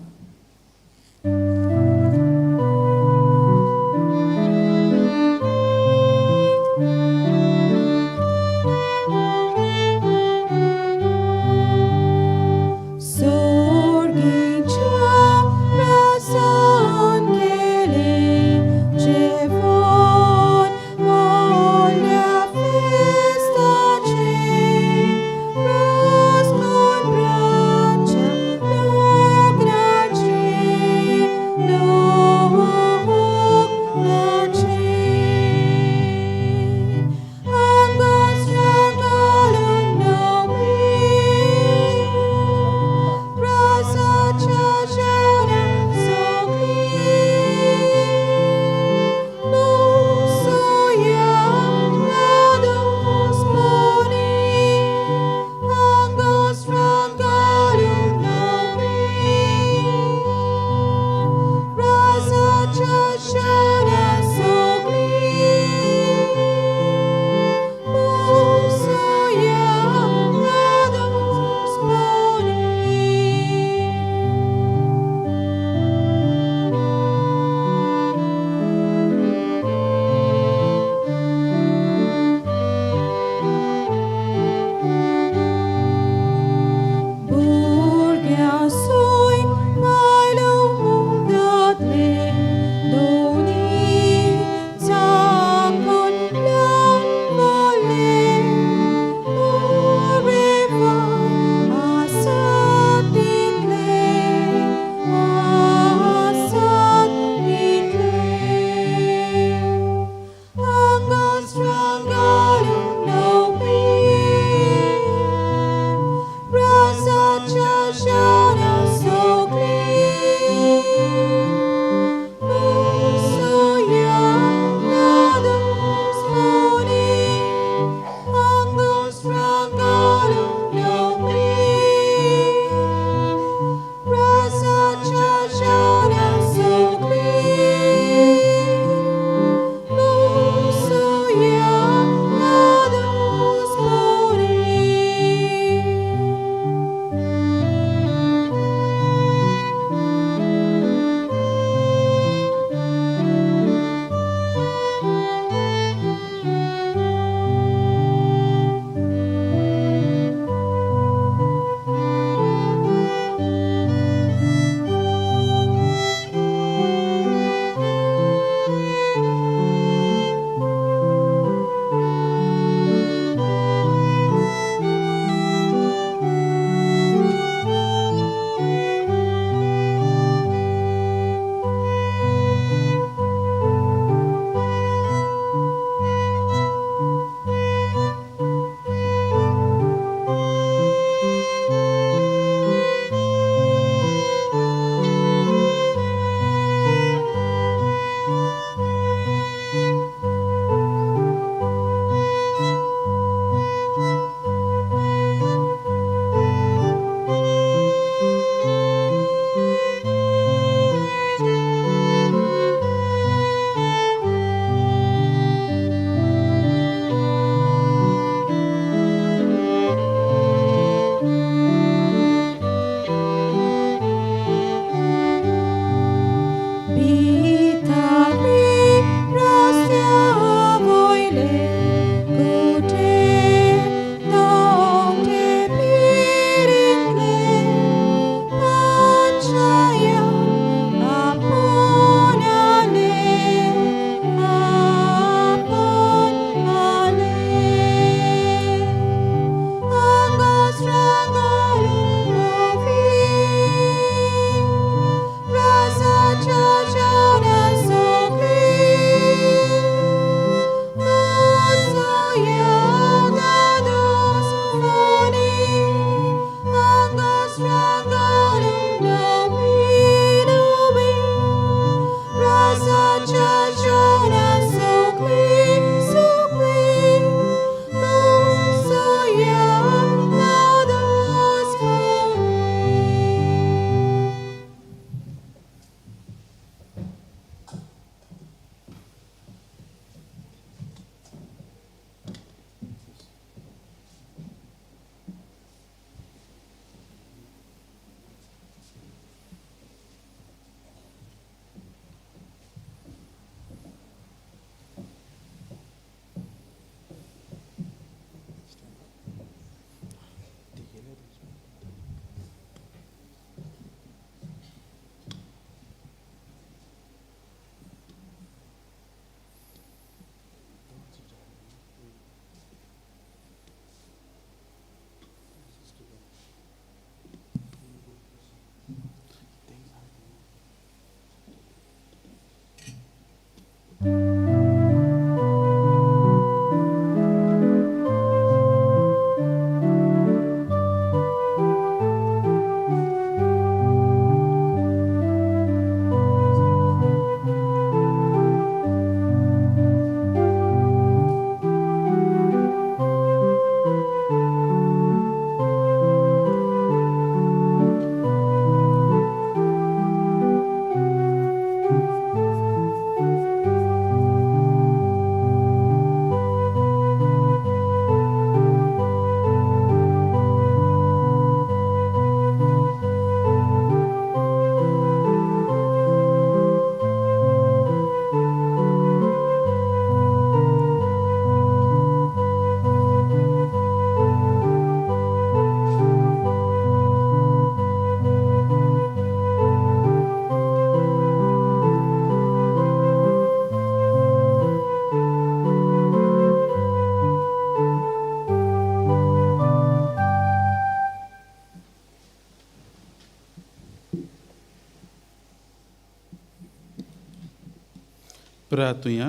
प्रार्थुया.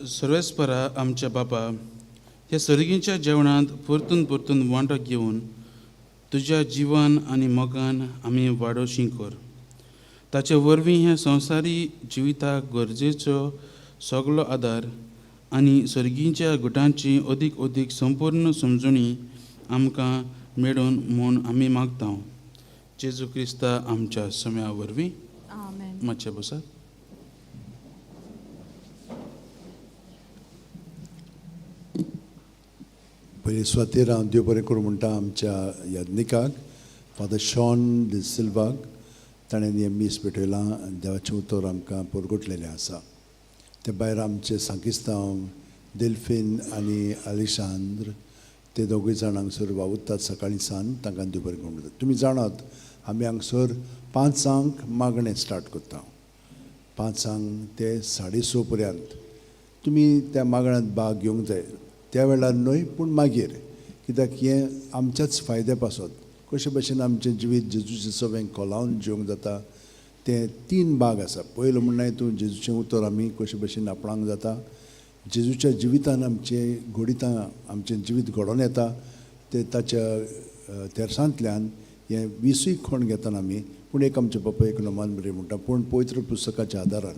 सर्वेस्परा आमच्या बापा, ह्या सर्गीच्या जेवणांत परतून परतून वांटो घेवन तुज्या जिवान आनी मोगान आमी वाडोवशी कर. ताचे वरवीं हे संवसारी जिविताक गरजेचो सगळो आदार आनी सर्गीच्या गुटांची अदीक अदीक संपूर्ण समजुणी आमकां मेळून म्हूण आमी मागता. जेजू क्रिस्ता आमच्या सम्या वरवीं. आमेन. मातशे बसात. पयलीं स्वातेर हांव देव बरें करूं म्हणटा आमच्या याज्ञिकाक फादर शॉन डी सिल्वाक. ताणें हें मीस पेटयलां आनी देवाचें उतर आमकां परगटलेलें आसा. ते भायर आमचे सांकिस्तांव दिल्फीन आनी आलिशांद्र ते दोगूय जाण हांगसर वावुरतात सकाळीं सान. तांकां देव बरें करूं म्हणटात. तुमी जाणात आमी हांगसर 5 मागणें स्टार्ट करता. 5 ते 6:30 पर्यंत तुमी त्या मागण्यांत भाग घेवंक जाय. त्या वेळार न्हय पूण मागीर, कित्याक हें आमच्याच फायद्या पासत. कशे भशेन आमचें जिवीत जेजूचे सवें खोलावन जिवंक जाता ते 3 भाग आसा. पयलो म्हणल्यार हितून जेजूचें उतर आमी कशे भशेन आपणावंक जाता. जेजूच्या जिवितान आमचें घोडितां आमचें जिवीत घडोवन येता ते ताच्या तेरसांतल्यान हें 20 खण घेतना आमी. पूण एक आमचे बापा एक नमान बरें म्हणटा पूण पवित्र पुस्तकाच्या आदारान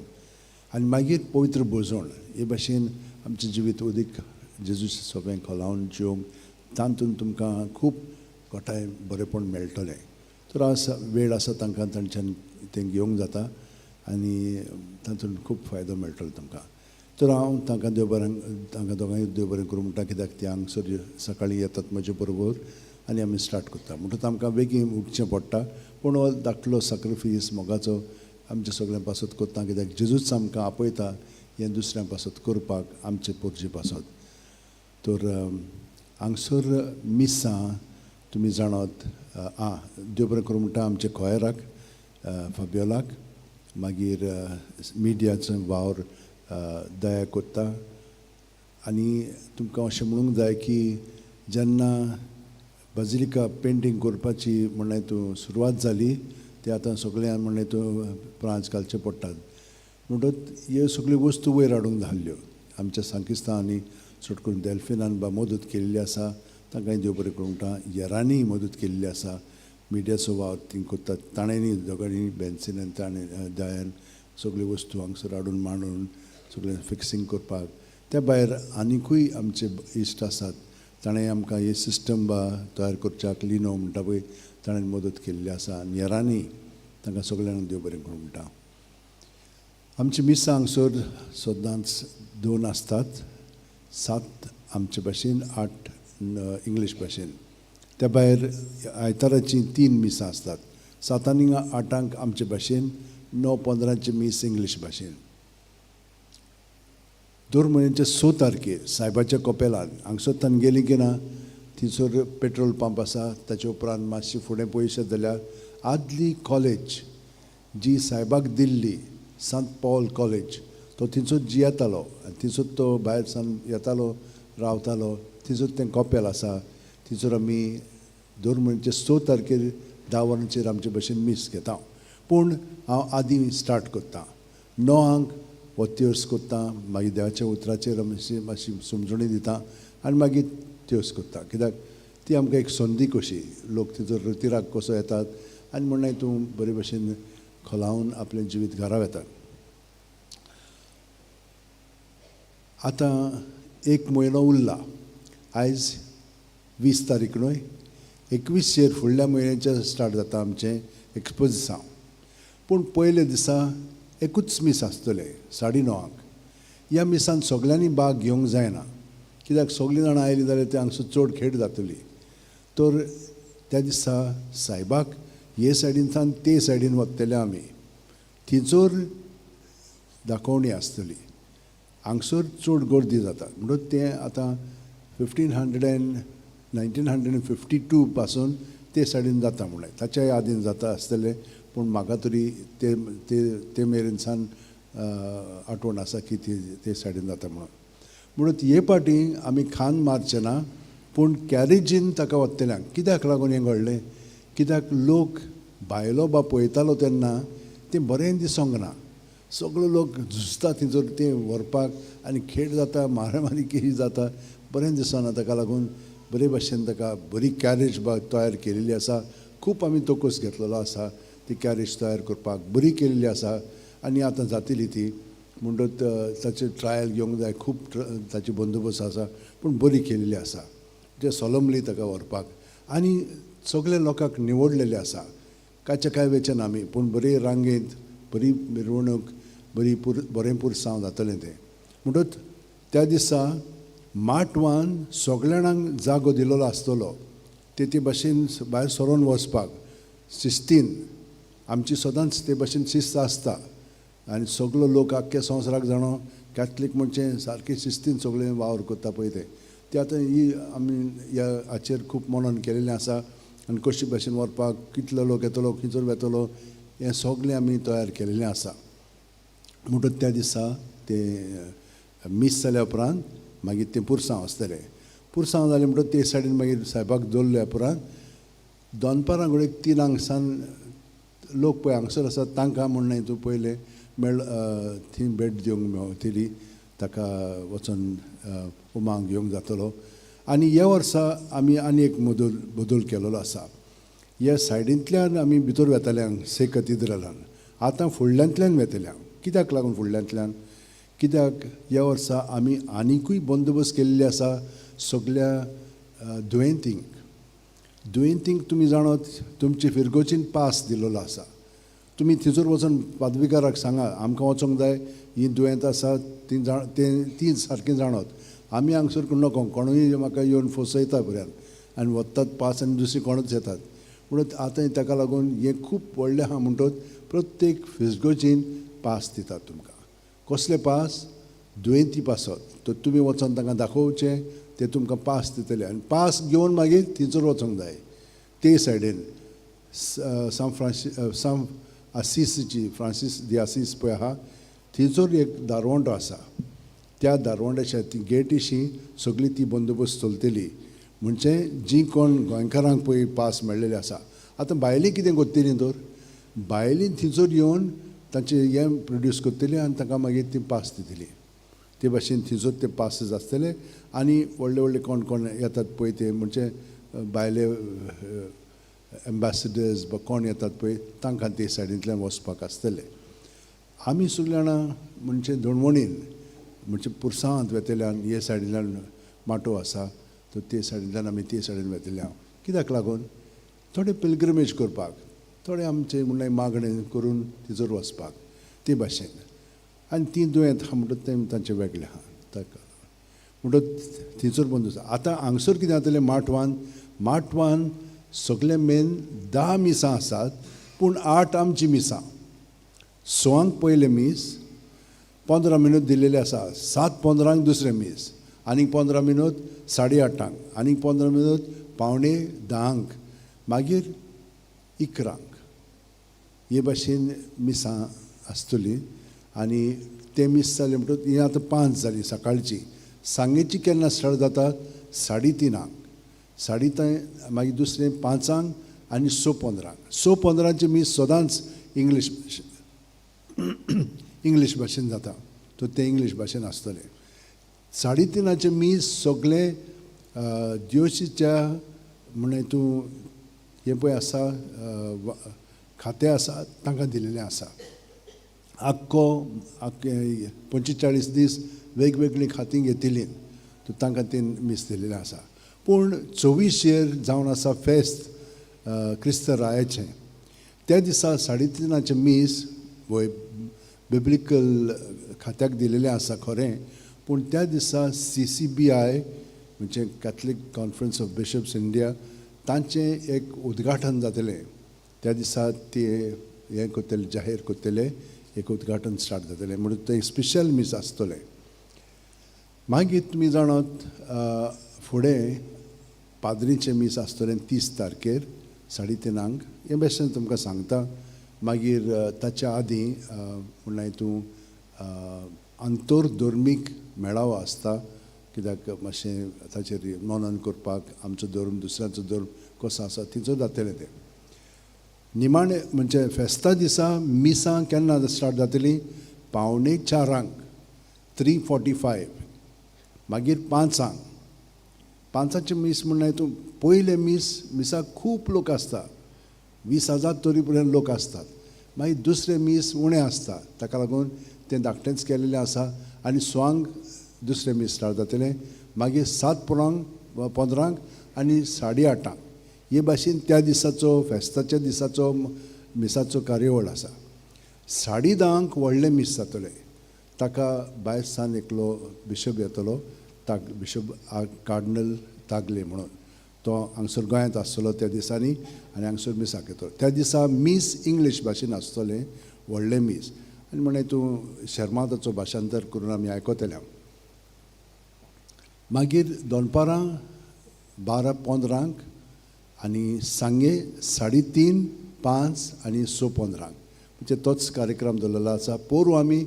आनी मागीर पवित्र बोजोण हे भाशेन आमचें जिवीत अदीक जेजूचें सवें खोलावन जिवंक तातूंत तुमकां खूब गोठाय बरेंपण मेळटलें. तर वेळ आसा तांकां तांच्यान तें घेवंक जाता आनी तातूंत खूब फायदो मेळटलो तुमकां. तर हांव तांकां तांकां दोगांय देव बरें करूं म्हणटा, कित्याक ते हांगसर सकाळीं येतात म्हजे बरोबर आनी आमी स्टार्ट करता. म्हणटच आमकां बेगीन उठचें पडटा पूण हो धाकलो सॅक्रिफीस मोगाचो आमचें सगळें पासत करता, कित्याक जेजूच आमकां आपयता हें दुसऱ्यां पासत करपाक आमचे पोरचे पासत. तर हांगसर मिसां तुमी जाणात. देव बरें करूं म्हणटा आमच्या खोयराक फाबियोलाक, मागीर मिडियाचो वावर दया कोत्ता. आनी तुमकां अशें म्हणूंक जाय की जेन्ना बाजिलिका पेंटींग करपाची म्हणल्यार तूं सुरवात जाली ते आतां सगळ्यांक म्हणल्यार तूं प्रांज घालचे पडटात. म्हणटच ह्यो सगळ्यो वस्तू वयर हाडूंक धाडल्यो. आमच्या सांकिस्तांनी चड करून देल्फिनान मदत केल्ली आसा, तांकांय देव बरें करूं म्हणटा. येरांनी मदत केल्ली आसा. मिडियाचो वावर ती करतात. ताणेंनी दोगांनी बेन्सीन ताणें दयान सगळ्यो वस्तू हांगसर हाडून मांडून सगळें फिक्सींग करपाक. त्या भायर आनिकूय आमचे इश्ट आसात, ताणें आमकां हे सिस्टम तयार करच्याक लिनो म्हणटा पळय ताणें मदत केल्ली आसा. आनी येरांनी तांकां सगळ्यांक देव बरें करूं म्हणटा. आमची मिसां हांगसर सदांच 2 आसतात. 7 आमचे भाशेन, 8 इंग्लीश भाशेन. त्या भायर आयताराची 3 मिसां आसतात. 7 आनी 8 आमचे भाशेन, 9-15 मीस इंग्लीश भाशेन. दर म्हयन्याचे 6 तारखेर सायबाच्या कोपेलान हांगसर तान गेली की ना थंयसर पेट्रोल पंप आसा. ताचे उपरांत मातशी फुडें पयशे जाल्यार आदली कॉलेज जी सायबाक दिल्ली सांत पॉल कॉलेज तो थंयसर जियेतालो आनी थंयसर तो भायर सावन येतालो रावतालो. थंयसर तें कोपेल आसा. थंयसर आमी दर म्हयन्याचे 6 तारखेर 10 वरांचेर आमचे भशेन मीस घेता. पूण हांव आदीं स्टार्ट करतां 9 त्योस करतां मागीर देवाच्या उतराचेर मातशी समजणी दितां आनी मागीर त्योस करता कित्याक ती आमकां एक संदी कशी लोक तिचो रितीराग कसो येतात आनी म्हणून तूं बरे भशेन खोलावन आपलें जिवीत घरा येतात. आतां एक म्हयनो उरला आयज 20 तारीख न्हय 21 फुडल्या म्हयन्याचें स्टार्ट जाता आमचें एक्सपोजिसांव. पूण पयले दिसा एकूच मीस आसतलें 9:30 ह्या मिसान सगल्यांनी भाग घेवंक जायना कित्याक सगळीं जाणां आयलीं जाल्यार ते हांगसर चड खेळ जातली. तर त्या दिसा सायबाक हे सायडीनसान ते सायडीन वतले आमी थंयसर दाखोवणी आसतली. हांगसर चड गर्दी जाता म्हणून तें आतां 1952 पासून ते सायडीन जाता म्हणलें ताच्याय आदीन जाता आसतलें पूण म्हाका तरी ते मेरेनसान आठवण आसा की ते सायडीन जाता म्हणून हे पाटी आमी खान मारचे ना पूण कॅरेजीन ताका वतल्यांक कित्याक लागून हें घडलें कित्याक लोक भायलो बा पळयतालो तेन्ना तें बरें दिसोंक ना. सगळो लोक झुजता थंयसर तें व्हरपाक आनी खेळ जाता मारामारी केली जाता बरें दिसना. ताका लागून बरे भशेन ताका बरी कॅरेज बा तयार केलेली आसा. खूब आमी तोकूस घेतलेलो आसा ती कॅरेज तयार करपाक बरी केल्ली आसा आनी आतां जातली ती म्हणटच ताचे ट्रायल घेवंक जाय खूब ताची बंदोबस्त आसा पूण बरी केल्ली आसा जे सोलमली ताका व्हरपाक आनी सगळे लोकांक निवडलेले आसा. कांय वेचन आमी पूण बरे रांगेंत बरी मिरवणूक बरें पुरसांव जातलें तें म्हणटच त्या दिसा माटवान सगळ्या जाणांक जागो दिलेलो आसतलो ते भाशेन भायर सरोन वचपाक शिस्तीन आमची सदांच ते भाशेन शिस्त आसता आनी सगळो लोक आख्ख्या संवसाराक जाणो कॅथलीक म्हणचे सारके शिस्तीन सगळें वावर करता पळय ते आतां ही आमी ह्या हाचेर खूब मनन केलेलें आसा आनी कशे भाशेन व्हरपाक कितलो लोक येतलो खंयसर वेतलो हें सगळें आमी तयार केलेलें आसा. म्हणटच त्या दिसा ते मीस जाल्या उपरांत मागीर तें पुरसांव आसतलें. पुरसांव जालें म्हणटच ते सायडीन मागीर सायबाक दवरल्या उपरांत दनपारां घडये 3 लोक पळय हांगसर आसात तांकां म्हणून तूं पयलें थंय भेट दिवंक मेळटली ताका वचून उमांग घेवंक जातलो. आनी ह्या वर्सा आमी आनी एक बदल केलेलो आसा. ह्या सायडींतल्यान आमी भितर वेताल्यांक से कॅथिड्रलान आतां फुडल्यांतल्यान वेतल्यांक कित्याक लागून फुडल्यांतल्यान कित्याक ह्या वर्सा आमी आनिकूय बंदोबस्त केल्ली आसा सगळ्या दुयेंतींक तुमी जाणत तुमची फिरगोचीन पास दिलेलो आसा. तुमी थंयसर वचून पादविकाराक सांगा आमकां वचोंक जाय ही दुयेंत आसा ती सारकी जाणत. आमी हांगसर नको कोणूय म्हाका येवन फसयता बऱ्यान आनी वतात पास आनी दुसरी कोणूच येतात म्हणून आतां ताका लागून हें खूब व्हडलें आहा म्हणटच प्रत्येक फिरगोचीन पास दितात तुमकां. कसले पास दुयेंती पासत तर तुमी वचोन तांकां दाखोवचें ते तुमकां पास दितले आनी पास घेवन मागीर थंयसर वचोंक जाय. ते सायडीन सांत आसीसची फ्रांसीस दी आसीस पळय आहा थंयसर एक दारवंडो आसा. त्या दारवंड्याच्या ती गेटीशी सगळी ती बंदोबस्त चलतली म्हणजे जी कोण गोंयकारांक पळय पास मेळ्ळेले आसा. आतां भायलीं कितें करतलीं तर भायलीं थंयसर येवन तांचे हें प्रोड्यूस करतलीं आनी तांकां मागीर ती पास दितली. ते भाशेन थंयसर ते पासीस आसतले आनी व्हडले कोण कोण येतात पळय ते म्हणजे भायले एम्बेसिडर्स वा कोण येतात पळय तांकां ते सायडींतल्यान वचपाक आसतले. आमी सगळीं जाणां म्हणजे दणवणीन म्हणजे पुरसांवांत वेतल्यान हे सायडींतल्यान माटो आसा तर ते सायडींतल्यान आमी ते सायडीन वेतल्या कित्याक लागून थोडे पिलग्रिमेज करपाक थोडे आमचे म्हणल्यार मागणें करून थंयसर वचपाक ते भाशेन आनी ती दुयेंत आहा म्हणटच तें तांचें वेगळें आहा ताका म्हणटच थंयसर बंद. आतां हांगसर कितें जातलें माटवान सगळे मेन 10 मिसां आसात पूण 8 आमची मिसां. 6 पयले मीस 15 मिनट दिलेले आसा 7:15 दुसरें मीस आनीक 15 मिनट 8:30 आनीक 15 मिनट 9:45 मागीर 11 हे भाशेन मिसां आसतलीं आनी ते मीस जाले म्हणटच ही आतां 5 जाली सकाळची. सांजेची केन्ना स्टार्ट जाता 3:30 3:30 मागीर दुसरें 5 आनी 6:15 मीस सदांच इंग्लीश भाशेन जाता, तो ते इंग्लीश भाशेन आसतले. 3:30 मीस सगळे दिवशीच्या म्हणे तूं हे पळय आसा खातें आसा तांकां दिलेलें आसा. आख्खे 45 दीस वेगवेगळीं खातीं घेतिल्लीं तो तांकां ते मीस दिलेलें आसा. पूण 24 जावन आसा फेस्त क्रिस्त रायाचें. त्या दिसा 3:30 मीस वय बिब्लिकल खात्याक दिलेलें आसा खरें, पूण त्या दिसा CCBI म्हणजे Catholic Conference of Bishops India तांचें एक उद्घाटन जातलें. त्या दिसा ते हें करतले, जाहीर करतले, एक उद्घाटन स्टार्ट जातलें म्हणून तें स्पेशल मीस आसतलें. मागीर तुमी जाणात फुडें पाद्रीचें मीस आसतलें 30 तारखेर 3:30 हे भशेन तुमकां सांगता. मागीर ताच्या आदीं म्हणल्यार हितूं आंतरधर्मीक मेळावो आसता, कित्याक मातशें ताचेर नोंदण करपाक आमचो धर्म दुसऱ्याचो धर्म कसो आसा तिचो जातलें तें. निमाणे म्हणजे फेस्ता दिसा मिसां केन्ना स्टार्ट जातलीं? 3:45 3:45. मागीर 5चे मीस म्हणल्यार हितून पयले मिसाक खूब लोक आसता, 20,000 तरी पर्यंत लोक आसतात. मागीर दुसरे मीस उणें आसता, ताका लागून तें धाकटेंच केलेलें आसा. आनी 6 दुसरें मीस स्टार्ट जातलें. मागीर 7:15 आनी 8:30 हे भाशेन त्या दिसाचो फेस्ताच्या दिसाचो मिसाचो कार्यावळ आसा. 10:30 व्हडलें मीस जातलें. ताका भायर सावन एकलो बिशप येतलो, बिशप कार्डिनल तागले म्हणून. तो हांगसर गोंयांत आसतलो त्या दिसांनी आनी हांगसर मिसाक येतलो. त्या दिसा मीस इंग्लीश भाशेन आसतलें, व्हडलें मीस. आनी म्हणे तूं शर्मा ताचो भाशांतर करून आमी आयकतले. मागीर दनपारां 12:15 आनी सांगे 3:30, 5 आनी 6:15 म्हणजे तोच कार्यक्रम दवरलेलो आसा. पोरू आमी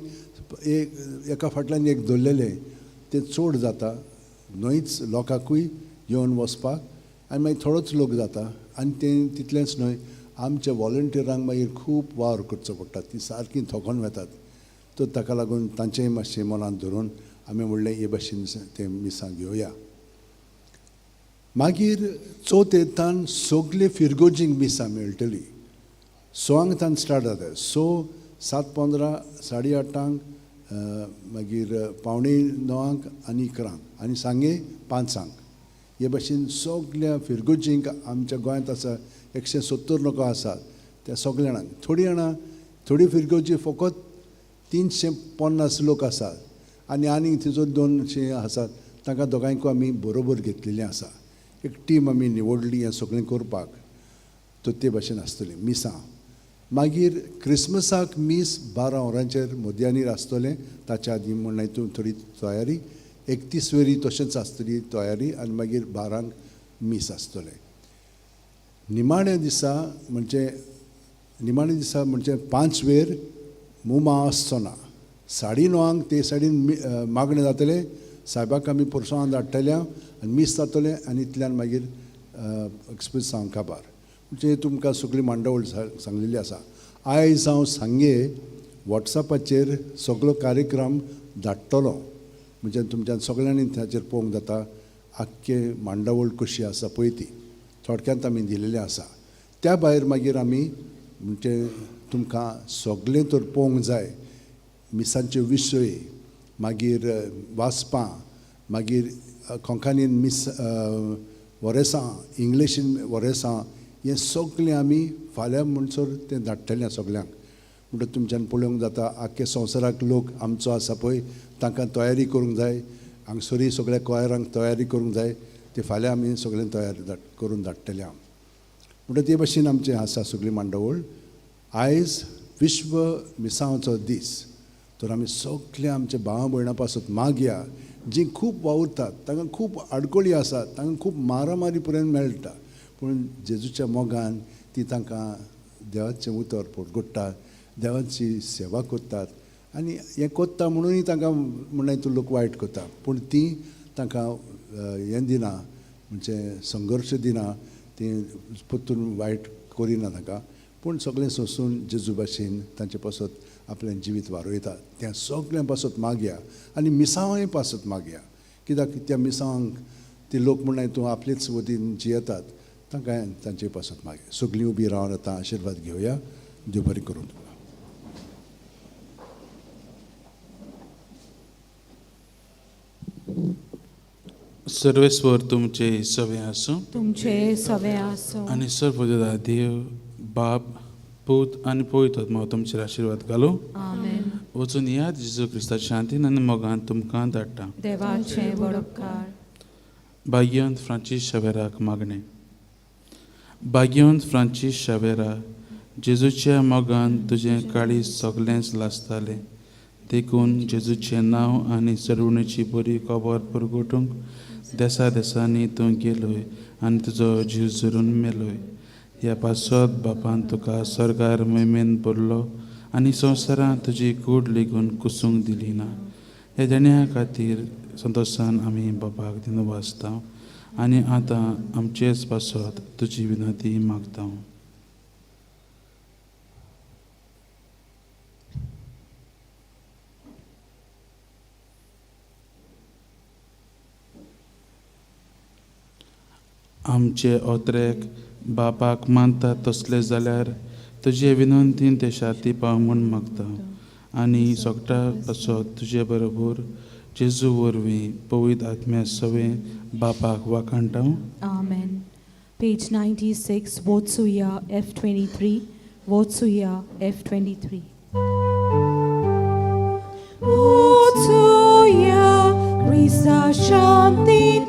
एका फाटल्यान एक दवरलेलें, तें चड जाता, न्हयच लोकांकूय येवन वचपाक, आनी मागीर थोडोच लोक जाता. आनी तें तितलेंच न्हय, आमच्या वॉलंटियरांक मागीर खूब वावर करचो पडटा, ती सारकीं थोकोन वतात. तो ताका लागून तांचेंय मातशें मनांत धरून आमी म्हणलें हे भाशेन तें मिसां घेवया. मागीर चवथेतान सगळे फिरगोजींक मिसां मेळटलीं. 6 स्टार्ट जाता. 7:15 8:30 मागीर 8:45 आनी 11 आनी सांगे 5 हे भाशेन सगळ्या फिरगोजींक आमच्या गोंयांत आसा 170 लोक आसात, त्या सगळ्या जाणांक. थोडी फिरगोजी फकत 350 लोक आसात आनी तिचो 200 आसात. तांकां दोगांयकूय आमी बरोबर घेतलेलीं आसा. एक टीम आमी निवडली हें सगळें करपाक. तो ते भाशेन आसतली मिसां. मागीर क्रिसमसाक मीस 12 वरांचेर मोदयांनीर आसतलें. ताच्या आदीं म्हणल्यार हितून थोडी तयारी 31 वेरी तशेंच आसतली तयारी. आनी मागीर 12 मीस आसतलें. निमाणे दिसा म्हणजे 5 वेर मुमा आसचो ना. 9:30 ते 9:30 मागणें जातलें. सायबाक आमी पुरसांव धाडटले आनी मीस जातलें आनी इतल्यान मागीर एक्सप्रेस हांव काबार. म्हणजे तुमकां सगळी मांडावळ सांगलेली आसा. आयज हांव सांगे वॉट्सॅपाचेर सगळो कार्यक्रम धाडटलो, म्हणजे तुमच्यान सगळ्यांनी ताचेर पळोवंक जाता आख्खे मांडावळ कशी आसा पळय ती. थोडक्यांत आमी दिलेलें आसा. त्या भायर मागीर आमी म्हणजे तुमकां सगळें तर पळोवंक जाय. मिसांचे विशय, मागीर वाचपां, मागीर कोंकणीन मीस वरेसां, इंग्लिशीन वरेसां, हें सगळें आमी फाल्यां म्हणसर तें धाडटलें सगल्यांक. म्हणटकीर तुमच्यान पळोवंक जाता आख्खे संवसाराक लोक आमचो आसा पळय तांकां तयारी करूंक जाय. हांगसरूय सगळ्या कोयरांक तयारी करूंक जाय. ते फाल्यां आमी सगळें तयार करून धाडटले. म्हणटकीर ते भाशेन आमचें आसा सगळी मांडावळ. आयज विश्व मिसांचो दीस. तर आमी सगळे आमच्या भावां भयणां पासून मागया जीं खूब वावुरतात, तांकां खूब आडकोळी आसात, तांकां खूब मारामारी पर्यंत मेळटा, पूण जेजूच्या मोगान ती तांकां देवाचें उतर पोटगोडटात, देवाची सेवा करतात. आनी हें कोत्ता म्हणूनय तांकां म्हणल्यार तूं लोक वायट करता, पूण तीं तांकां हें दिना, म्हणजे संघर्श दिना, ती परतून वायट करिना तांकां. पूण सगळें सोंसून जेजू भाशेन तांचे पासत आपलें जिवीत वारोयता त्या सगळ्यां पासत मागया आनी मिसांवांय पासत मागया कित्याक त्या मिसांवांक ते लोक म्हणून तूं आपलेच वतीन जियेतात तांकां तांचे पासत मागया. सगळीं उबी रावन आतां आशिर्वाद घेवया. देव बरें करूं. सर्वेस्वर तुमचे सवे आसूं तुमचे सवे आसूं आनी सर्वोदय देव बाप पूत आनी पवित्र आत्मा तुमचेर आशिर्वाद घालूं. आमेन. वचून याद जेजू क्रिस्ताच्या शांतीन आनी मोगान तुमकां धाडटा. देवाचे बरोबकार. भाग्यवंत फ्रांसीस शावेराक मागणें. भाग्यवंत फ्रांसीस शावेरा, जेजूच्या मोगान तुजें काळीज सगळेंच लासतालें देखून जेजूचें नांव आनी चडवणेची बरी खबर परगटूंक देसा देसांनी तूं गेलोय आनी तुजो जीव झरून मेलोय. ह्या पासत बापान तुका सर्गार मैमेन भरलो आनी संवसारांत तुजी कूड लेगून कुसूंक दिली ना. ह्या देण्या खातीर संतोशान आमी बापाक दिनो वाचता आनी आतां आमचेच पासत तुजी विनंती मागता. आमचे ओत्रेक बापाक मानता तसले जाल्यार तुजे विनंतीन ते शाती पाव म्हूण मागता आनी सोगटा पासत तुजे बरोबर जेजू वरवीं पवित्र आत्म्या सवे बापाक वाखाणटा. Amen. Page 96, Votsuya F23, Votsuya F23. Votsuya, Krista Shantin,